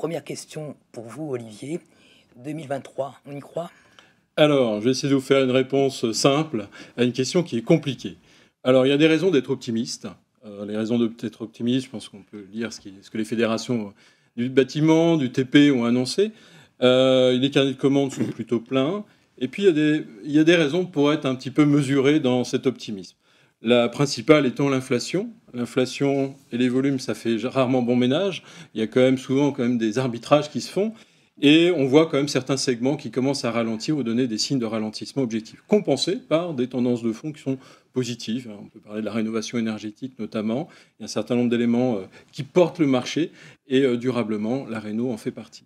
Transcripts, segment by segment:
première question pour vous, Olivier. 2023, on y croit? Alors, je vais essayer de vous faire une réponse simple à une question qui est compliquée. Alors, il y a des raisons d'être optimiste. Les raisons d'être optimiste, je pense qu'on peut lire ce que les fédérations du bâtiment, du TP ont annoncé. Les carnets de commandes sont plutôt pleins. Et puis, il y a des raisons pour être un petit peu mesuré dans cet optimisme. La principale étant l'inflation. L'inflation et les volumes, ça fait rarement bon ménage. Il y a souvent des arbitrages qui se font. Et on voit quand même certains segments qui commencent à ralentir ou donner des signes de ralentissement objectifs, compensés par des tendances de fond qui sont positives. On peut parler de la rénovation énergétique notamment. Il y a un certain nombre d'éléments qui portent le marché et durablement, la réno en fait partie.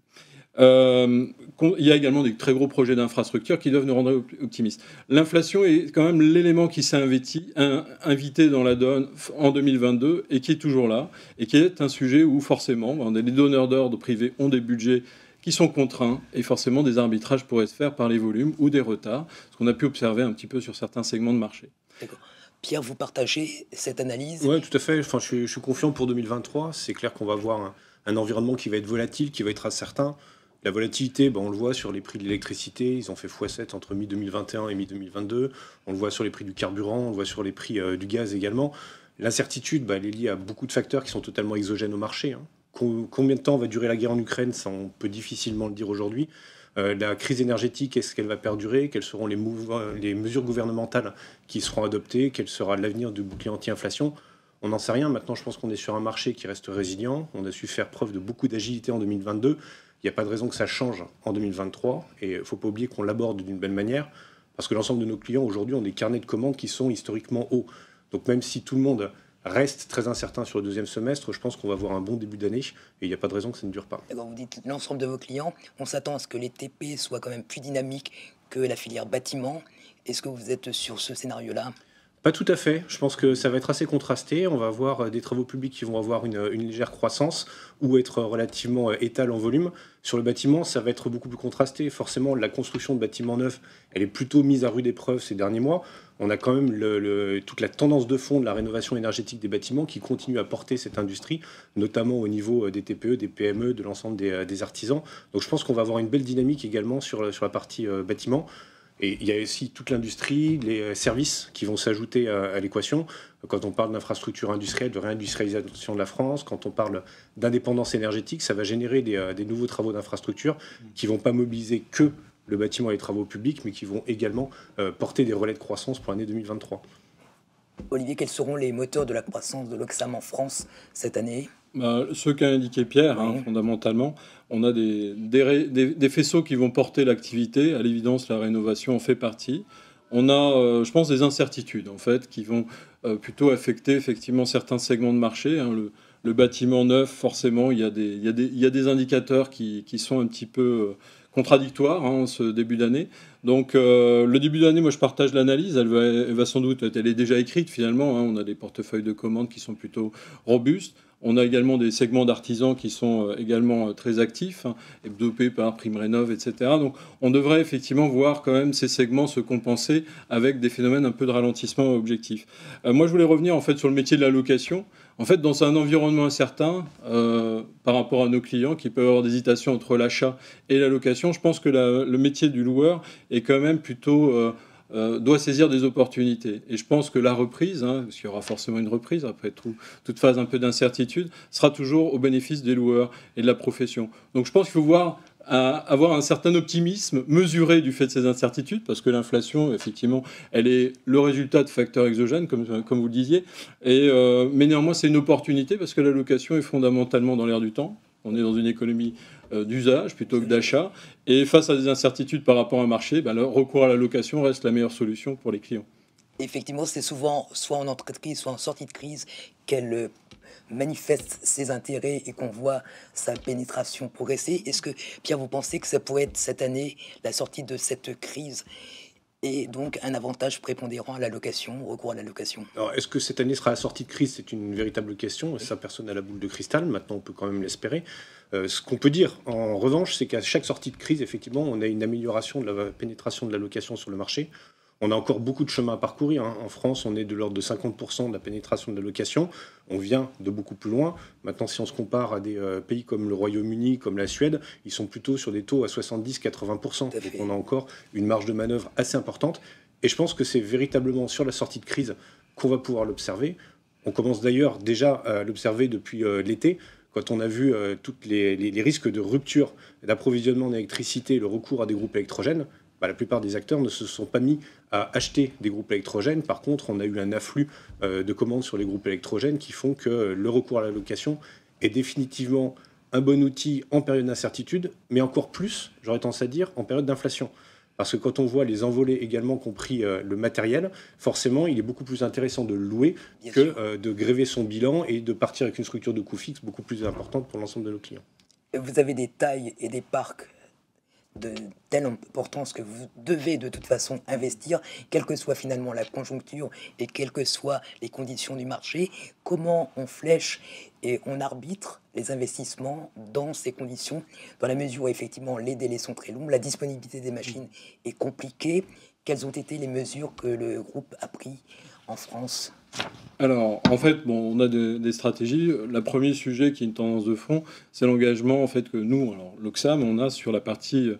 Il y a également des très gros projets d'infrastructure qui doivent nous rendre optimistes. L'inflation est quand même l'élément qui s'est invité dans la donne en 2022 et qui est toujours là, et qui est un sujet où forcément les donneurs d'ordre privés ont des budgets qui sont contraints, et forcément des arbitrages pourraient se faire par les volumes ou des retards, ce qu'on a pu observer un petit peu sur certains segments de marché. D'accord. Pierre, vous partagez cette analyse? Oui, tout à fait. Enfin, je suis confiant pour 2023. C'est clair qu'on va avoir un environnement qui va être volatile, qui va être incertain. La volatilité, on le voit sur les prix de l'électricité, ils ont fait x7 entre mi-2021 et mi-2022. On le voit sur les prix du carburant, on le voit sur les prix du gaz également. L'incertitude, elle est liée à beaucoup de facteurs qui sont totalement exogènes au marché. Combien de temps va durer la guerre en Ukraine, ça on peut difficilement le dire aujourd'hui. La crise énergétique, est-ce qu'elle va perdurer? Quelles seront les mesures gouvernementales qui seront adoptées? Quel sera l'avenir du bouclier anti-inflation? On n'en sait rien. Maintenant, je pense qu'on est sur un marché qui reste résilient. On a su faire preuve de beaucoup d'agilité en 2022. Il n'y a pas de raison que ça change en 2023. Et il ne faut pas oublier qu'on l'aborde d'une belle manière, parce que l'ensemble de nos clients, aujourd'hui, ont des carnets de commandes qui sont historiquement hauts. Donc même si tout le monde reste très incertain sur le deuxième semestre, je pense qu'on va avoir un bon début d'année et il n'y a pas de raison que ça ne dure pas. D'accord, vous dites l'ensemble de vos clients, on s'attend à ce que les TP soient quand même plus dynamiques que la filière bâtiment. Est-ce que vous êtes sur ce scénario-là? Pas tout à fait. Je pense que ça va être assez contrasté. On va avoir des travaux publics qui vont avoir une légère croissance ou être relativement étal en volume. Sur le bâtiment, ça va être beaucoup plus contrasté. Forcément, la construction de bâtiments neufs, elle est plutôt mise à rude épreuve ces derniers mois. On a quand même toute la tendance de fond de la rénovation énergétique des bâtiments qui continue à porter cette industrie, notamment au niveau des TPE, des PME, de l'ensemble des artisans. Donc je pense qu'on va avoir une belle dynamique également sur la partie bâtiment. Et il y a aussi toute l'industrie, les services qui vont s'ajouter à l'équation. Quand on parle d'infrastructure industrielle, de réindustrialisation de la France, quand on parle d'indépendance énergétique, ça va générer des nouveaux travaux d'infrastructure qui ne vont pas mobiliser que le bâtiment et les travaux publics, mais qui vont également porter des relais de croissance pour l'année 2023. Olivier, quels seront les moteurs de la croissance de l'Oxam en France cette année? Ce qu'a indiqué Pierre, Oui. fondamentalement, on a des faisceaux qui vont porter l'activité. À l'évidence, la rénovation en fait partie. On a, je pense, des incertitudes, en fait, qui vont plutôt affecter effectivement certains segments de marché. Le bâtiment neuf, forcément, il y a des indicateurs qui sont un petit peu contradictoires ce début d'année. Donc, le début d'année, moi, je partage l'analyse. Elle va sans doute, elle est déjà écrite finalement. On a des portefeuilles de commandes qui sont plutôt robustes. On a également des segments d'artisans qui sont également très actifs, dopés par PrimeRénov', etc. Donc on devrait effectivement voir quand même ces segments se compenser avec des phénomènes un peu de ralentissement objectif. Moi, je voulais revenir en fait sur le métier de la location. En fait, dans un environnement incertain par rapport à nos clients qui peuvent avoir des hésitations entre l'achat et la location, je pense que le métier du loueur est quand même plutôt... doit saisir des opportunités. Et je pense que la reprise, parce qu'il y aura forcément une reprise après toute phase un peu d'incertitude, sera toujours au bénéfice des loueurs et de la profession. Donc je pense qu'il faut avoir un certain optimisme mesuré du fait de ces incertitudes, parce que l'inflation, effectivement, elle est le résultat de facteurs exogènes, comme vous le disiez. Mais néanmoins, c'est une opportunité, parce que la location est fondamentalement dans l'air du temps. On est dans une économie d'usage plutôt que d'achat. Et face à des incertitudes par rapport à un marché, le recours à la location reste la meilleure solution pour les clients. Effectivement, c'est souvent soit en entrée de crise, soit en sortie de crise qu'elle manifeste ses intérêts et qu'on voit sa pénétration progresser. Est-ce que, Pierre, vous pensez que ça pourrait être cette année la sortie de cette crise et donc un avantage prépondérant à la location, au recours à la location? Alors, est-ce que cette année sera la sortie de crise? C'est une véritable question. Ça, personne n'a la boule de cristal. Maintenant, on peut quand même l'espérer. Ce qu'on peut dire, en revanche, c'est qu'à chaque sortie de crise, effectivement, on a une amélioration de la pénétration de la location sur le marché. On a encore beaucoup de chemin à parcourir, hein. En France, on est de l'ordre de 50% de la pénétration de la location. On vient de beaucoup plus loin. Maintenant, si on se compare à des pays comme le Royaume-Uni, comme la Suède, ils sont plutôt sur des taux à 70-80%. Donc on a encore une marge de manœuvre assez importante. Et je pense que c'est véritablement sur la sortie de crise qu'on va pouvoir l'observer. On commence d'ailleurs déjà à l'observer depuis l'été, quand on a vu tous les risques de rupture d'approvisionnement en électricité, le recours à des groupes électrogènes. La plupart des acteurs ne se sont pas mis à acheter des groupes électrogènes. Par contre, on a eu un afflux de commandes sur les groupes électrogènes qui font que le recours à la location est définitivement un bon outil en période d'incertitude, mais encore plus, j'aurais tendance à dire, en période d'inflation. Parce que quand on voit les envolées également qu'ont pris le matériel, forcément, il est beaucoup plus intéressant de le louer que de gréver son bilan et de partir avec une structure de coût fixe beaucoup plus importante pour l'ensemble de nos clients. Vous avez des tailles et des parcs de telle importance que vous devez de toute façon investir, quelle que soit finalement la conjoncture et quelles que soient les conditions du marché. Comment on flèche et on arbitre les investissements dans ces conditions, dans la mesure où effectivement les délais sont très longs, la disponibilité des machines est compliquée. Quelles ont été les mesures que le groupe a prises en France? Alors, en fait, on a des stratégies. Le premier sujet qui est une tendance de fond, c'est l'engagement en fait que nous, alors l'Oxam, on a sur la partie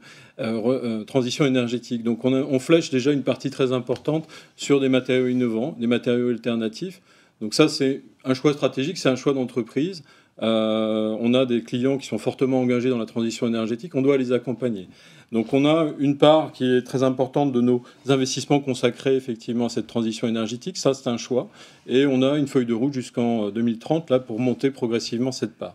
transition énergétique. Donc, on flèche déjà une partie très importante sur des matériaux innovants, des matériaux alternatifs. Donc ça, c'est un choix stratégique, c'est un choix d'entreprise. On a des clients qui sont fortement engagés dans la transition énergétique, on doit les accompagner. Donc on a une part qui est très importante de nos investissements consacrés effectivement à cette transition énergétique, ça c'est un choix, et on a une feuille de route jusqu'en 2030 là, pour monter progressivement cette part.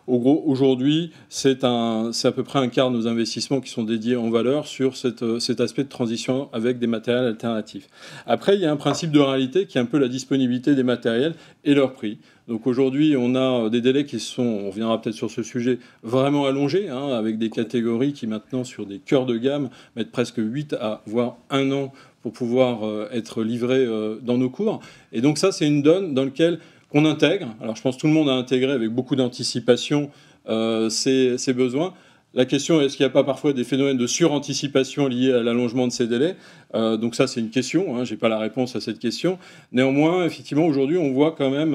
Aujourd'hui, c'est à peu près un quart de nos investissements qui sont dédiés en valeur sur cet aspect de transition avec des matériels alternatifs. Après, il y a un principe de réalité qui est un peu la disponibilité des matériels et leur prix. Donc aujourd'hui, on a des délais qui sont, on reviendra peut-être sur ce sujet, vraiment allongés, hein, avec des catégories qui maintenant, sur des cœurs de gamme, mettent presque 8 à voire 1 an pour pouvoir être livrés dans nos cours. Et donc ça, c'est une donne dans laquelle qu'on intègre. Alors je pense que tout le monde a intégré avec beaucoup d'anticipation ces besoins. La question est, est-ce qu'il n'y a pas parfois des phénomènes de suranticipation liés à l'allongement de ces délais? Donc ça, c'est une question, hein, je n'ai pas la réponse à cette question. Néanmoins, effectivement, aujourd'hui, on voit quand même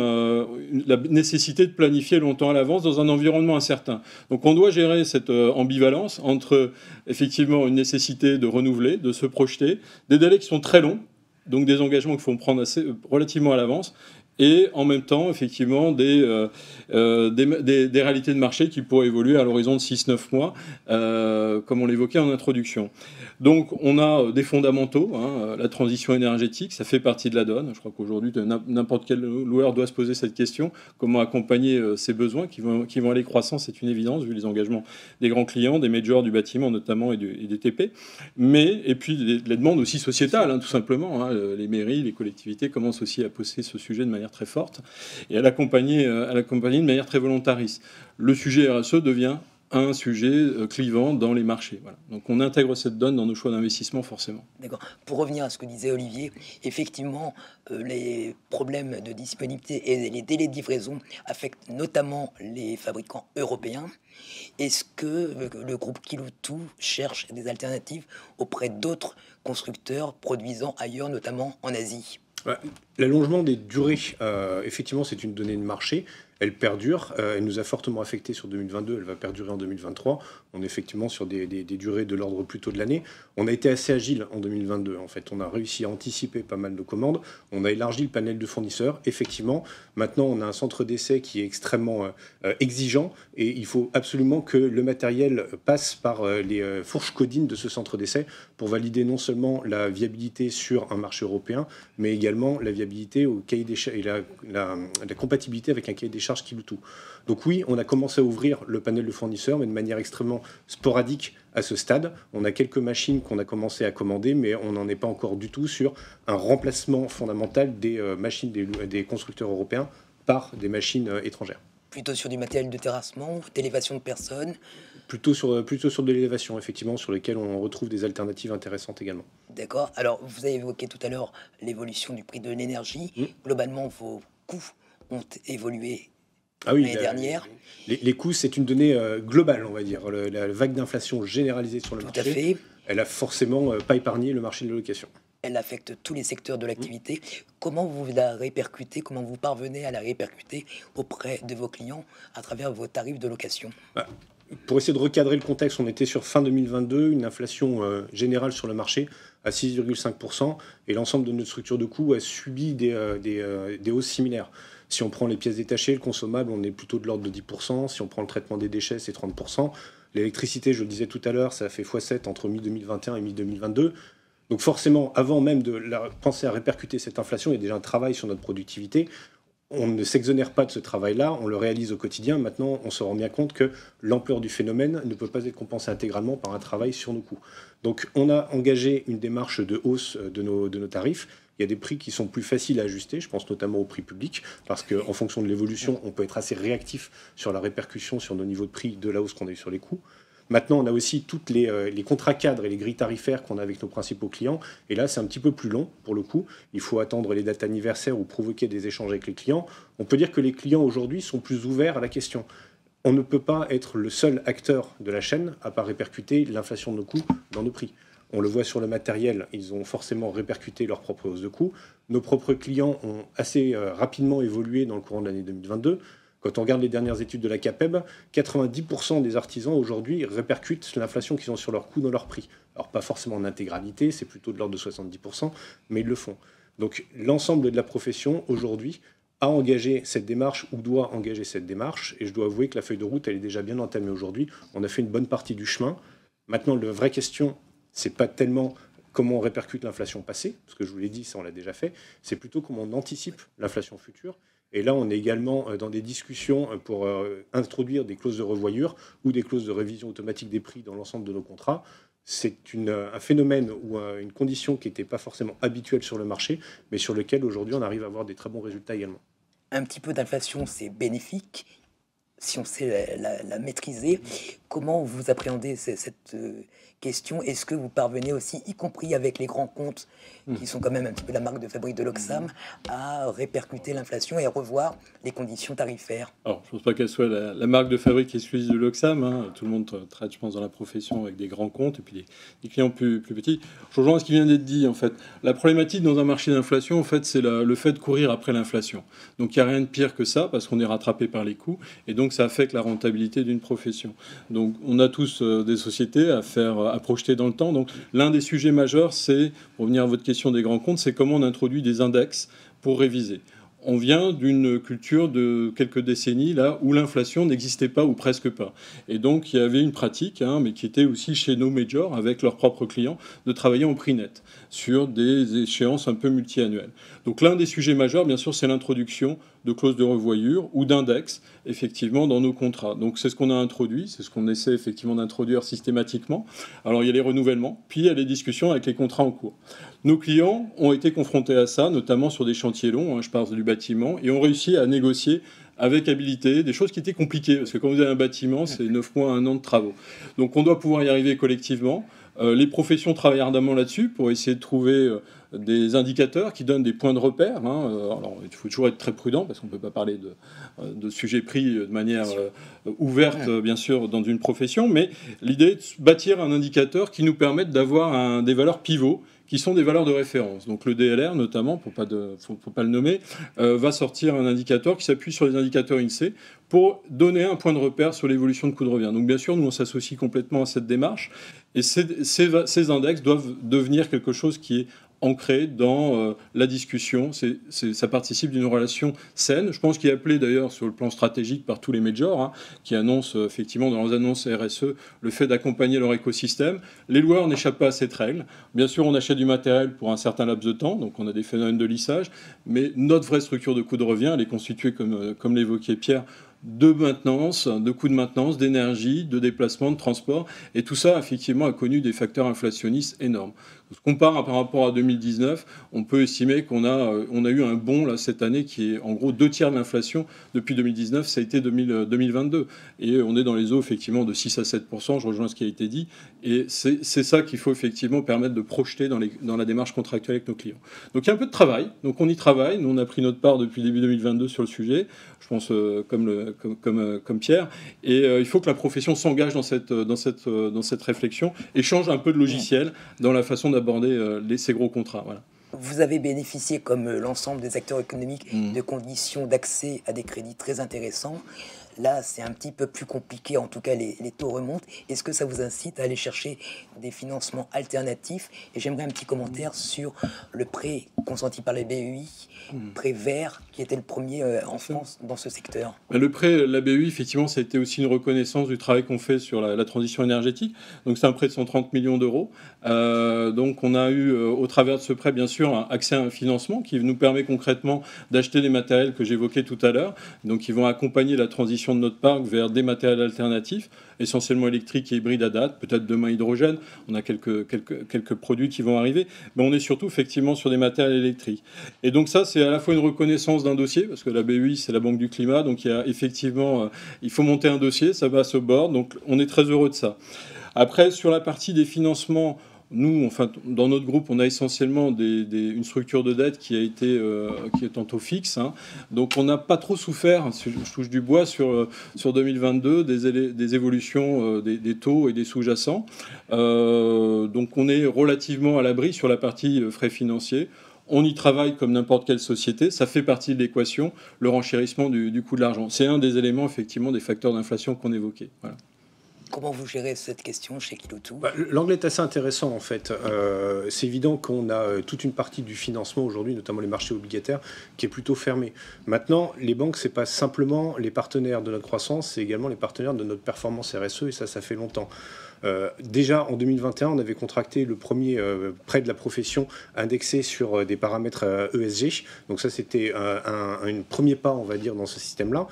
la nécessité de planifier longtemps à l'avance dans un environnement incertain. Donc on doit gérer cette ambivalence entre, effectivement, une nécessité de renouveler, de se projeter, des délais qui sont très longs, donc des engagements qu'il faut prendre relativement à l'avance, et en même temps, effectivement, des réalités de marché qui pourraient évoluer à l'horizon de 6-9 mois, comme on l'évoquait en introduction. Donc, on a des fondamentaux, hein, la transition énergétique, ça fait partie de la donne. Je crois qu'aujourd'hui, n'importe quel loueur doit se poser cette question, comment accompagner ces besoins qui vont aller croissant, c'est une évidence, vu les engagements des grands clients, des majors du bâtiment notamment et des TP, et puis les demandes aussi sociétales, hein, tout simplement. Hein, les mairies, les collectivités commencent aussi à poser ce sujet de manière très forte et à l'accompagner de manière très volontariste. Le sujet RSE devient un sujet clivant dans les marchés. Voilà. Donc on intègre cette donne dans nos choix d'investissement forcément. D'accord. Pour revenir à ce que disait Olivier, effectivement, les problèmes de disponibilité et les délais de livraison affectent notamment les fabricants européens. Est-ce que le groupe Kiloutou cherche des alternatives auprès d'autres constructeurs produisant ailleurs, notamment en Asie? L'allongement des durées, effectivement, c'est une donnée de marché. Elle perdure. Elle nous a fortement affecté sur 2022. Elle va perdurer en 2023. On est effectivement sur des durées de l'ordre plutôt de l'année. On a été assez agile en 2022. En fait, on a réussi à anticiper pas mal de commandes. On a élargi le panel de fournisseurs. Effectivement, maintenant, on a un centre d'essai qui est extrêmement exigeant et il faut absolument que le matériel passe par les fourches codines de ce centre d'essai pour valider non seulement la viabilité sur un marché européen, mais également la viabilité au cahier des charges et la compatibilité avec un cahier des charges Kiloutou. Donc oui, on a commencé à ouvrir le panel de fournisseurs, mais de manière extrêmement sporadique à ce stade. On a quelques machines qu'on a commencé à commander, mais on n'en est pas encore du tout sur un remplacement fondamental des machines des constructeurs européens par des machines étrangères. Plutôt sur du matériel de terrassement, d'élévation de personnes? Plutôt sur de l'élévation, effectivement, sur lesquelles on retrouve des alternatives intéressantes également. D'accord. Alors, vous avez évoqué tout à l'heure l'évolution du prix de l'énergie. Globalement, vos coûts ont évolué l'année dernière. Les coûts, c'est une donnée globale, on va dire. La vague d'inflation généralisée sur le marché, tout à fait. Elle a forcément pas épargné le marché de la location. elle affecte tous les secteurs de l'activité. Comment vous la répercutez, comment vous parvenez à la répercuter auprès de vos clients à travers vos tarifs de location? Pour essayer de recadrer le contexte, on était sur fin 2022, une inflation générale sur le marché à 6,5%, et l'ensemble de notre structure de coûts a subi des hausses similaires. Si on prend les pièces détachées, le consommable, on est plutôt de l'ordre de 10%. Si on prend le traitement des déchets, c'est 30%. L'électricité, je le disais tout à l'heure, ça a fait x7 entre mi-2021 et mi-2022. Donc forcément, avant même de penser à répercuter cette inflation, il y a déjà un travail sur notre productivité. On ne s'exonère pas de ce travail-là, on le réalise au quotidien. Maintenant, on se rend bien compte que l'ampleur du phénomène ne peut pas être compensée intégralement par un travail sur nos coûts. Donc on a engagé une démarche de hausse de nos tarifs. Il y a des prix qui sont plus faciles à ajuster, je pense notamment au prix public, parce qu'en fonction de l'évolution, on peut être assez réactif sur la répercussion sur nos niveaux de prix de la hausse qu'on a eu sur les coûts. Maintenant, on a aussi toutes les contrats cadres et les grilles tarifaires qu'on a avec nos principaux clients. Et là, c'est un petit peu plus long, pour le coup. Il faut attendre les dates anniversaires ou provoquer des échanges avec les clients. On peut dire que les clients, aujourd'hui, sont plus ouverts à la question. On ne peut pas être le seul acteur de la chaîne à pas répercuter l'inflation de nos coûts dans nos prix. On le voit sur le matériel, ils ont forcément répercuté leur propre hausse de coûts. Nos propres clients ont assez rapidement évolué dans le courant de l'année 2022. Quand on regarde les dernières études de la CAPEB, 90% des artisans aujourd'hui répercutent l'inflation qu'ils ont sur leurs coûts dans leurs prix. Alors pas forcément en intégralité, c'est plutôt de l'ordre de 70%, mais ils le font. Donc l'ensemble de la profession aujourd'hui a engagé cette démarche ou doit engager cette démarche. Et je dois avouer que la feuille de route, elle est déjà bien entamée aujourd'hui. On a fait une bonne partie du chemin. Maintenant, la vraie question, c'est pas tellement comment on répercute l'inflation passée, parce que je vous l'ai dit, ça on l'a déjà fait, c'est plutôt comment on anticipe l'inflation future. Et là, on est également dans des discussions pour introduire des clauses de revoyure ou des clauses de révision automatique des prix dans l'ensemble de nos contrats. C'est un phénomène ou une condition qui n'était pas forcément habituelle sur le marché, mais sur lequel aujourd'hui on arrive à avoir des très bons résultats également. Un petit peu d'inflation, c'est bénéfique si on sait la maîtriser. Comment vous appréhendez cette question? Est-ce que vous parvenez aussi, y compris avec les grands comptes, qui sont quand même un petit peu la marque de fabrique de l'Oxam, à répercuter l'inflation et à revoir les conditions tarifaires? Alors, je ne pense pas qu'elle soit la marque de fabrique exclusive de l'Oxam. Hein. Tout le monde traite, je pense, dans la profession avec des grands comptes et puis des clients plus petits. Je rejoins ce qui vient d'être dit, en fait. La problématique dans un marché d'inflation, en fait, c'est le fait de courir après l'inflation. Donc, il n'y a rien de pire que ça, parce qu'on est rattrapé par les coûts, et donc ça affecte la rentabilité d'une profession. Donc, on a tous des sociétés à projeter dans le temps. Donc, l'un des sujets majeurs, c'est, pour revenir à votre question des grands comptes, c'est comment on introduit des index pour réviser. On vient d'une culture de quelques décennies là où l'inflation n'existait pas ou presque pas. Et donc il y avait une pratique, mais qui était aussi chez nos majors avec leurs propres clients, de travailler en prix net sur des échéances un peu multi-annuelles. Donc l'un des sujets majeurs, bien sûr, c'est l'introduction de clauses de revoyure ou d'index, effectivement, dans nos contrats. Donc c'est ce qu'on a introduit, c'est ce qu'on essaie effectivement d'introduire systématiquement. Alors il y a les renouvellements, puis il y a les discussions avec les contrats en cours. Nos clients ont été confrontés à ça, notamment sur des chantiers longs, je parle du bâtiment, et ont réussi à négocier avec habilité des choses qui étaient compliquées, parce que quand vous avez un bâtiment, c'est 9 mois, 1 an de travaux. Donc on doit pouvoir y arriver collectivement. Les professions travaillent ardemment là-dessus pour essayer de trouver des indicateurs qui donnent des points de repère. Alors, il faut toujours être très prudent parce qu'on ne peut pas parler de sujets pris de manière ouverte, bien sûr, dans une profession. Mais l'idée est de bâtir un indicateur qui nous permette d'avoir des valeurs pivots qui sont des valeurs de référence. Donc le DLR, notamment, faut pas le nommer, va sortir un indicateur qui s'appuie sur les indicateurs INSEE pour donner un point de repère sur l'évolution de coût de revient. Donc bien sûr, nous, on s'associe complètement à cette démarche. Et ces index doivent devenir quelque chose qui est ancré dans la discussion. Ça participe d'une relation saine. Je pense qu'il est appelé d'ailleurs sur le plan stratégique par tous les majors, qui annoncent effectivement dans leurs annonces RSE le fait d'accompagner leur écosystème. Les loueurs n'échappent pas à cette règle. Bien sûr, on achète du matériel pour un certain laps de temps, donc on a des phénomènes de lissage, mais notre vraie structure de coût de revient, elle est constituée, comme l'évoquait Pierre, de maintenance, de coûts de maintenance, d'énergie, de déplacement, de transport. Et tout ça, effectivement, a connu des facteurs inflationnistes énormes. Si on compare par rapport à 2019, on peut estimer qu'on a eu un bond là, cette année qui est en gros 2/3 de l'inflation depuis 2019, ça a été 2022. Et on est dans les eaux effectivement de 6 à 7%, je rejoins ce qui a été dit. Et c'est ça qu'il faut effectivement permettre de projeter dans la démarche contractuelle avec nos clients. Donc il y a un peu de travail, donc on y travaille. Nous on a pris notre part depuis début 2022 sur le sujet, je pense comme Pierre. Et il faut que la profession s'engage dans cette réflexion et change un peu de logiciel dans la façon d'aborder ces gros contrats. Voilà. Vous avez bénéficié, comme l'ensemble des acteurs économiques, de conditions d'accès à des crédits très intéressants. Là, c'est un petit peu plus compliqué, en tout cas les taux remontent. Est-ce que ça vous incite à aller chercher des financements alternatifs? Et j'aimerais un petit commentaire sur le prêt consenti par la BEI, prêt vert, qui était le premier en France dans ce secteur. Le prêt, la BEI, effectivement, ça a été aussi une reconnaissance du travail qu'on fait sur la transition énergétique. Donc c'est un prêt de 130 millions d'euros. Donc on a eu, au travers de ce prêt, bien sûr, un accès à un financement qui nous permet concrètement d'acheter les matériels que j'évoquais tout à l'heure. Donc qui vont accompagner la transition de notre parc vers des matériels alternatifs, essentiellement électriques et hybrides à date, peut-être demain hydrogène. On a quelques produits qui vont arriver, mais on est surtout effectivement sur des matériels électriques. Et donc ça, c'est à la fois une reconnaissance d'un dossier, parce que la BEI, c'est la Banque du Climat, donc il y a effectivement, il faut monter un dossier, ça va au bord, donc on est très heureux de ça. Après, sur la partie des financements, nous, enfin, dans notre groupe, on a essentiellement une structure de dette qui est en taux fixe. Hein. Donc, on n'a pas trop souffert, je touche du bois, sur 2022, des évolutions des taux et des sous-jacents. Donc, on est relativement à l'abri sur la partie frais financiers. On y travaille comme n'importe quelle société. Ça fait partie de l'équation, le renchérissement du coût de l'argent. C'est un des éléments, effectivement, des facteurs d'inflation qu'on évoquait. Voilà. Comment vous gérez cette question chez Kiloutou? L'angle est assez intéressant en fait. C'est évident qu'on a toute une partie du financement aujourd'hui, notamment les marchés obligataires, qui est plutôt fermée. Maintenant, les banques, c'est pas simplement les partenaires de notre croissance, c'est également les partenaires de notre performance RSE, et ça fait longtemps. Déjà en 2021, on avait contracté le premier prêt de la profession indexé sur des paramètres ESG. Donc ça, c'était un premier pas, on va dire, dans ce système-là.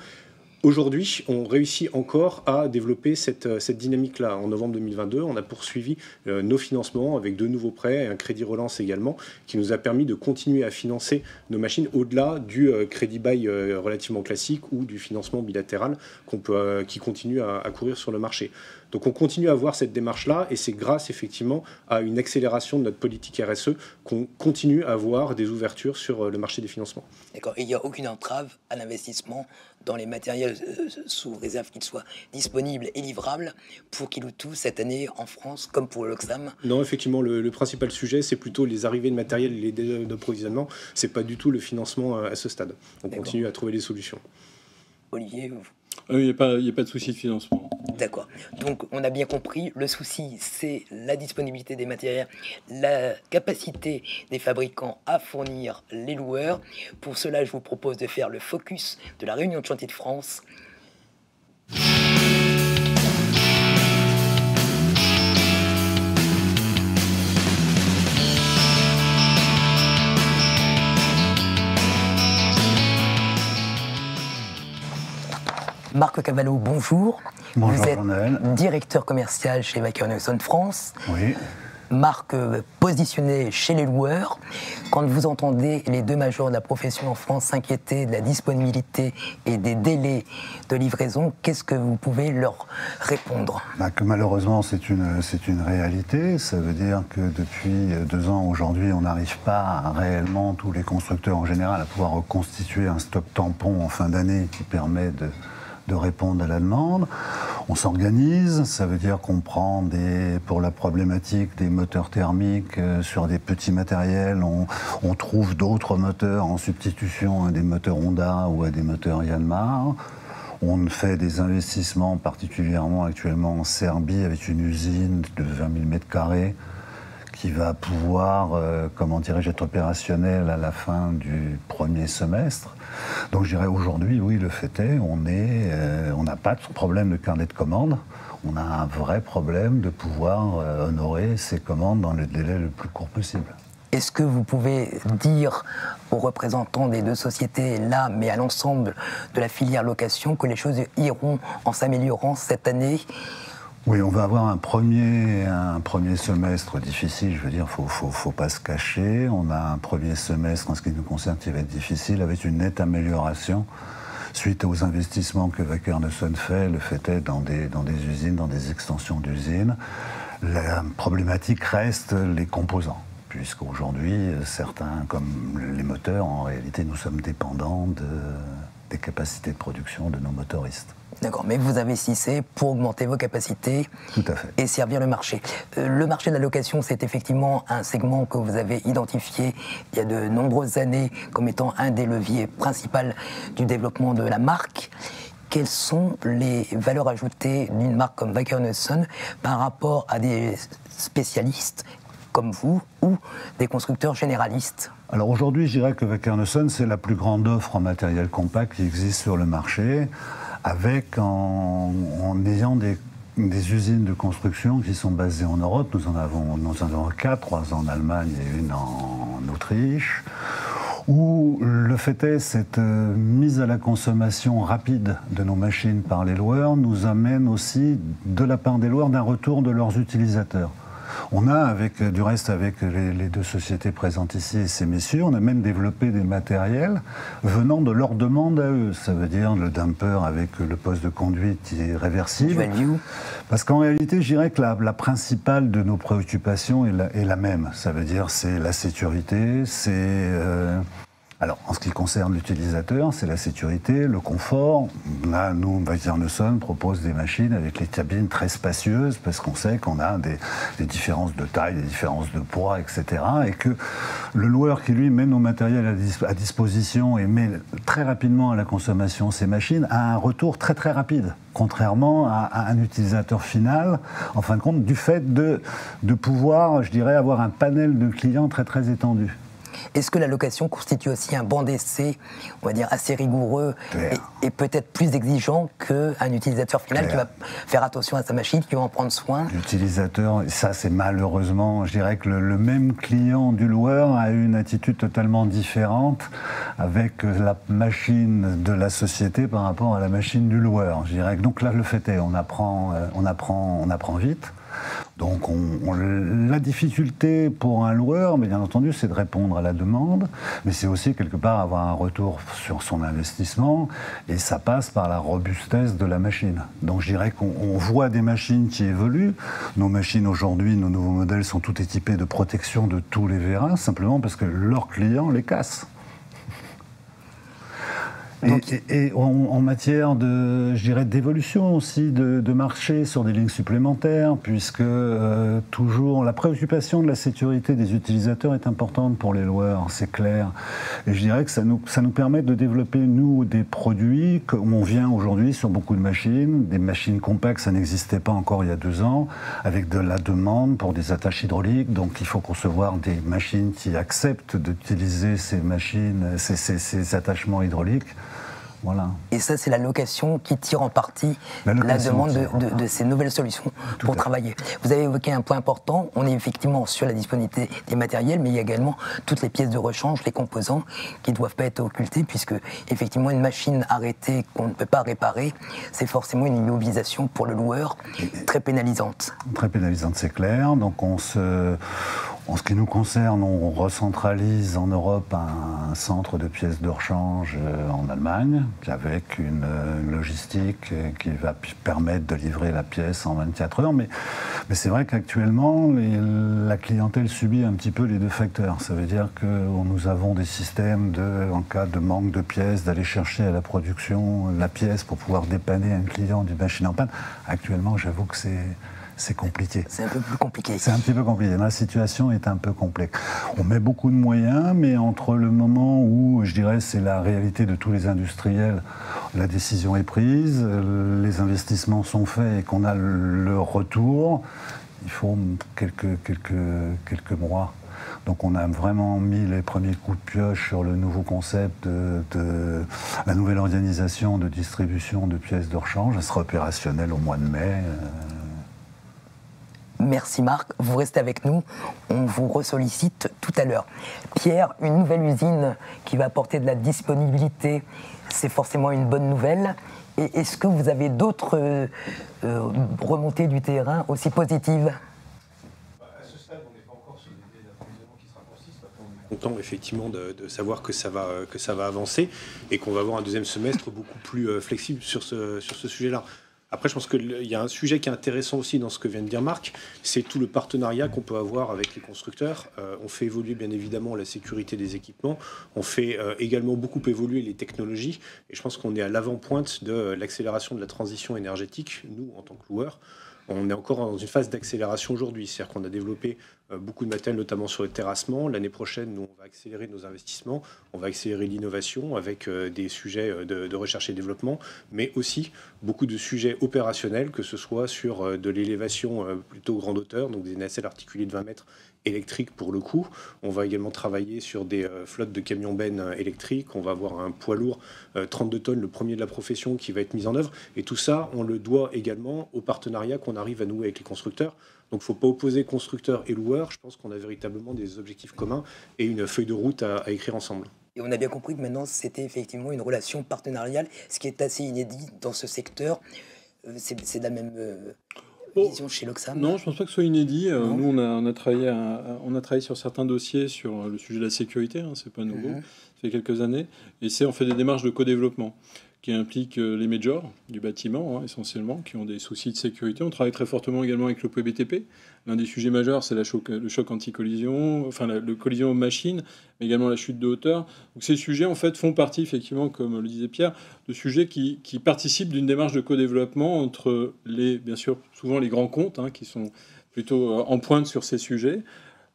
Aujourd'hui, on réussit encore à développer cette dynamique-là. En novembre 2022, on a poursuivi nos financements avec de nouveaux prêts et un crédit relance également, qui nous a permis de continuer à financer nos machines au-delà du crédit bail relativement classique ou du financement bilatéral qui continue à courir sur le marché. Donc on continue à avoir cette démarche-là, et c'est grâce effectivement à une accélération de notre politique RSE qu'on continue à avoir des ouvertures sur le marché des financements. D'accord. Et il n'y a aucune entrave à l'investissement dans les matériels sous réserve qu'ils soient disponibles et livrables pour Kiloutou cette année en France, comme pour l'Oxfam? Non, effectivement, le principal sujet, c'est plutôt les arrivées de matériel et les délais d'approvisionnement. C'est pas du tout le financement à ce stade. On continue à trouver des solutions. Olivier, il n'y a pas de souci de financement. D'accord. Donc, on a bien compris, le souci, c'est la disponibilité des matériels, la capacité des fabricants à fournir les loueurs. Pour cela, je vous propose de faire le focus de la réunion de chantier de France. Marc Cavallo, bonjour. Bonjour, vous êtes Jean-Noël. directeur commercial chez Wacker Neuson France. Oui. Marc positionné chez les loueurs. Quand vous entendez les deux majors de la profession en France s'inquiéter de la disponibilité et des délais de livraison, qu'est-ce que vous pouvez leur répondre? Que malheureusement, c'est une réalité. Ça veut dire que depuis 2 ans, aujourd'hui, on n'arrive pas réellement, tous les constructeurs en général, à pouvoir reconstituer un stock tampon en fin d'année qui permet de répondre à la demande. On s'organise, ça veut dire qu'on prend pour la problématique des moteurs thermiques sur des petits matériels, on trouve d'autres moteurs en substitution à des moteurs Honda ou à des moteurs Yanmar. On fait des investissements particulièrement actuellement en Serbie avec une usine de 20 000 m² qui va pouvoir, être opérationnelle à la fin du premier semestre. Donc je dirais aujourd'hui, oui, le fait est, on n'a pas de problème de carnet de commandes, on a un vrai problème de pouvoir honorer ces commandes dans le délai le plus court possible. Est-ce que vous pouvez dire aux représentants des deux sociétés, là, mais à l'ensemble de la filière location, que les choses iront en s'améliorant cette année ? Oui, on va avoir un premier semestre difficile, je veux dire, faut pas se cacher. On a un premier semestre, en ce qui nous concerne, qui va être difficile, avec une nette amélioration suite aux investissements que Wacker Neuson fait. Le fait est dans des usines, dans des extensions d'usines. La problématique reste les composants, puisqu'aujourd'hui, certains, comme les moteurs, en réalité, nous sommes dépendants des capacités de production de nos motoristes. D'accord, mais vous investissez pour augmenter vos capacités. Tout à fait. Et servir le marché. Le marché de la location, c'est effectivement un segment que vous avez identifié il y a de nombreuses années comme étant un des leviers principaux du développement de la marque. Quelles sont les valeurs ajoutées d'une marque comme Wacker Neuson par rapport à des spécialistes comme vous ou des constructeurs généralistes? Alors aujourd'hui, je dirais que Wacker Neuson, c'est la plus grande offre en matériel compact qui existe sur le marché, avec en ayant des usines de construction qui sont basées en Europe. Nous en avons 4, 3 en Allemagne et une en Autriche, où le fait est, cette mise à la consommation rapide de nos machines par les loueurs nous amène aussi, de la part des loueurs, d'un retour de leurs utilisateurs. On a, du reste, avec les deux sociétés présentes ici et ces messieurs, on a même développé des matériels venant de leur demande à eux. Ça veut dire le dumper avec le poste de conduite qui est réversible. Parce qu'en réalité, je dirais que la principale de nos préoccupations est la même. Ça veut dire c'est la sécurité, c'est... Alors, en ce qui concerne l'utilisateur, c'est la sécurité, le confort. Là, nous, Wacker Neuson propose des machines avec les cabines très spacieuses parce qu'on sait qu'on a des différences de taille, des différences de poids, etc. Et que le loueur qui, lui, met nos matériels à disposition et met très rapidement à la consommation ces machines a un retour très très rapide, contrairement à un utilisateur final, en fin de compte, du fait de pouvoir, je dirais, avoir un panel de clients très très étendu. Est-ce que la location constitue aussi un banc d'essai, on va dire, assez rigoureux et peut-être plus exigeant qu'un utilisateur final qui va faire attention à sa machine, qui va en prendre soin? L'utilisateur, ça c'est malheureusement, je dirais que le même client du loueur a une attitude totalement différente avec la machine de la société par rapport à la machine du loueur. Je dirais que donc là le fait est, on apprend vite. Donc la difficulté pour un loueur, bien entendu, c'est de répondre à la demande, mais c'est aussi quelque part avoir un retour sur son investissement, et ça passe par la robustesse de la machine. Donc je dirais qu'on voit des machines qui évoluent. Nos machines aujourd'hui, nos nouveaux modèles sont tout équipés de protection de tous les vérins, simplement parce que leurs clients les cassent. Et en matière de, je dirais, d'évolution aussi de marché sur des lignes supplémentaires, puisque toujours la préoccupation de la sécurité des utilisateurs est importante pour les loueurs, c'est clair. Et je dirais que ça nous permet de développer, nous, des produits où on vient aujourd'hui sur beaucoup de machines, des machines compactes, ça n'existait pas encore il y a 2 ans, avec de la demande pour des attaches hydrauliques, donc il faut concevoir des machines qui acceptent d'utiliser ces machines, ces attachements hydrauliques. Voilà. Et ça, c'est la location qui tire en partie la demande de ces nouvelles solutions pour travailler. Vous avez évoqué un point important, on est effectivement sur la disponibilité des matériels, mais il y a également toutes les pièces de rechange, les composants qui ne doivent pas être occultés, puisque effectivement une machine arrêtée qu'on ne peut pas réparer, c'est forcément une immobilisation pour le loueur très pénalisante. Très pénalisante, c'est clair. Donc en ce qui nous concerne, on recentralise en Europe un centre de pièces de rechange en Allemagne, avec une logistique qui va permettre de livrer la pièce en 24 heures. Mais c'est vrai qu'actuellement, la clientèle subit un petit peu les 2 facteurs. Ça veut dire que nous avons des systèmes, en cas de manque de pièces, d'aller chercher à la production la pièce pour pouvoir dépanner un client d'une machine en panne. Actuellement, j'avoue que c'est compliqué. C'est un peu plus compliqué. C'est un petit peu compliqué. La situation est un peu complexe. On met beaucoup de moyens, mais entre le moment où, je dirais, c'est la réalité de tous les industriels, la décision est prise, les investissements sont faits et qu'on a le retour, il faut quelques mois. Donc on a vraiment mis les premiers coups de pioche sur le nouveau concept de la nouvelle organisation de distribution de pièces de rechange. Elle sera opérationnelle au mois de mai. Merci Marc, vous restez avec nous, on vous ressollicite tout à l'heure. Pierre, une nouvelle usine qui va apporter de la disponibilité, c'est forcément une bonne nouvelle. Et est-ce que vous avez d'autres remontées du terrain aussi positives ? À ce stade, on n'est pas encore sur l'idée d'approvisionnement qui sera consiste. On est content effectivement de savoir que ça va avancer et qu'on va avoir un deuxième semestre beaucoup plus flexible sur ce sujet-là. Après, je pense qu'il y a un sujet qui est intéressant aussi dans ce que vient de dire Marc, c'est tout le partenariat qu'on peut avoir avec les constructeurs. On fait évoluer bien évidemment la sécurité des équipements, on fait également beaucoup évoluer les technologies, et je pense qu'on est à l'avant-pointe de l'accélération de la transition énergétique, nous, en tant que loueurs. On est encore dans une phase d'accélération aujourd'hui, c'est-à-dire qu'on a développé beaucoup de matériel, notamment sur le terrassement. L'année prochaine, nous, on va accélérer nos investissements, on va accélérer l'innovation avec des sujets de recherche et développement, mais aussi beaucoup de sujets opérationnels, que ce soit sur de l'élévation plutôt grande hauteur, donc des nacelles articulées de 20 mètres électriques pour le coup. On va également travailler sur des flottes de camions-bennes électriques. On va avoir un poids lourd 32 tonnes, le premier de la profession, qui va être mis en œuvre. Et tout ça, on le doit également au partenariat qu'on arrive à nouer avec les constructeurs. Donc il ne faut pas opposer constructeurs et loueurs. Je pense qu'on a véritablement des objectifs communs et une feuille de route à écrire ensemble. Et on a bien compris que maintenant, c'était effectivement une relation partenariale, ce qui est assez inédit dans ce secteur. C'est la même vision chez l'Oxam? Non, je ne pense pas que ce soit inédit. Nous, on a travaillé sur certains dossiers sur le sujet de la sécurité, hein, c'est pas nouveau, ça fait quelques années, et on fait des démarches de co-développement qui impliquent les majors du bâtiment, hein, essentiellement, qui ont des soucis de sécurité. On travaille très fortement également avec le BTP. L'un des sujets majeurs, c'est le choc anti-collision, enfin le collision aux machines, mais également la chute de hauteur. Donc ces sujets, en fait, font partie, effectivement, comme le disait Pierre, de sujets qui participent d'une démarche de co-développement entre bien sûr, souvent les grands comptes, hein, qui sont plutôt en pointe sur ces sujets.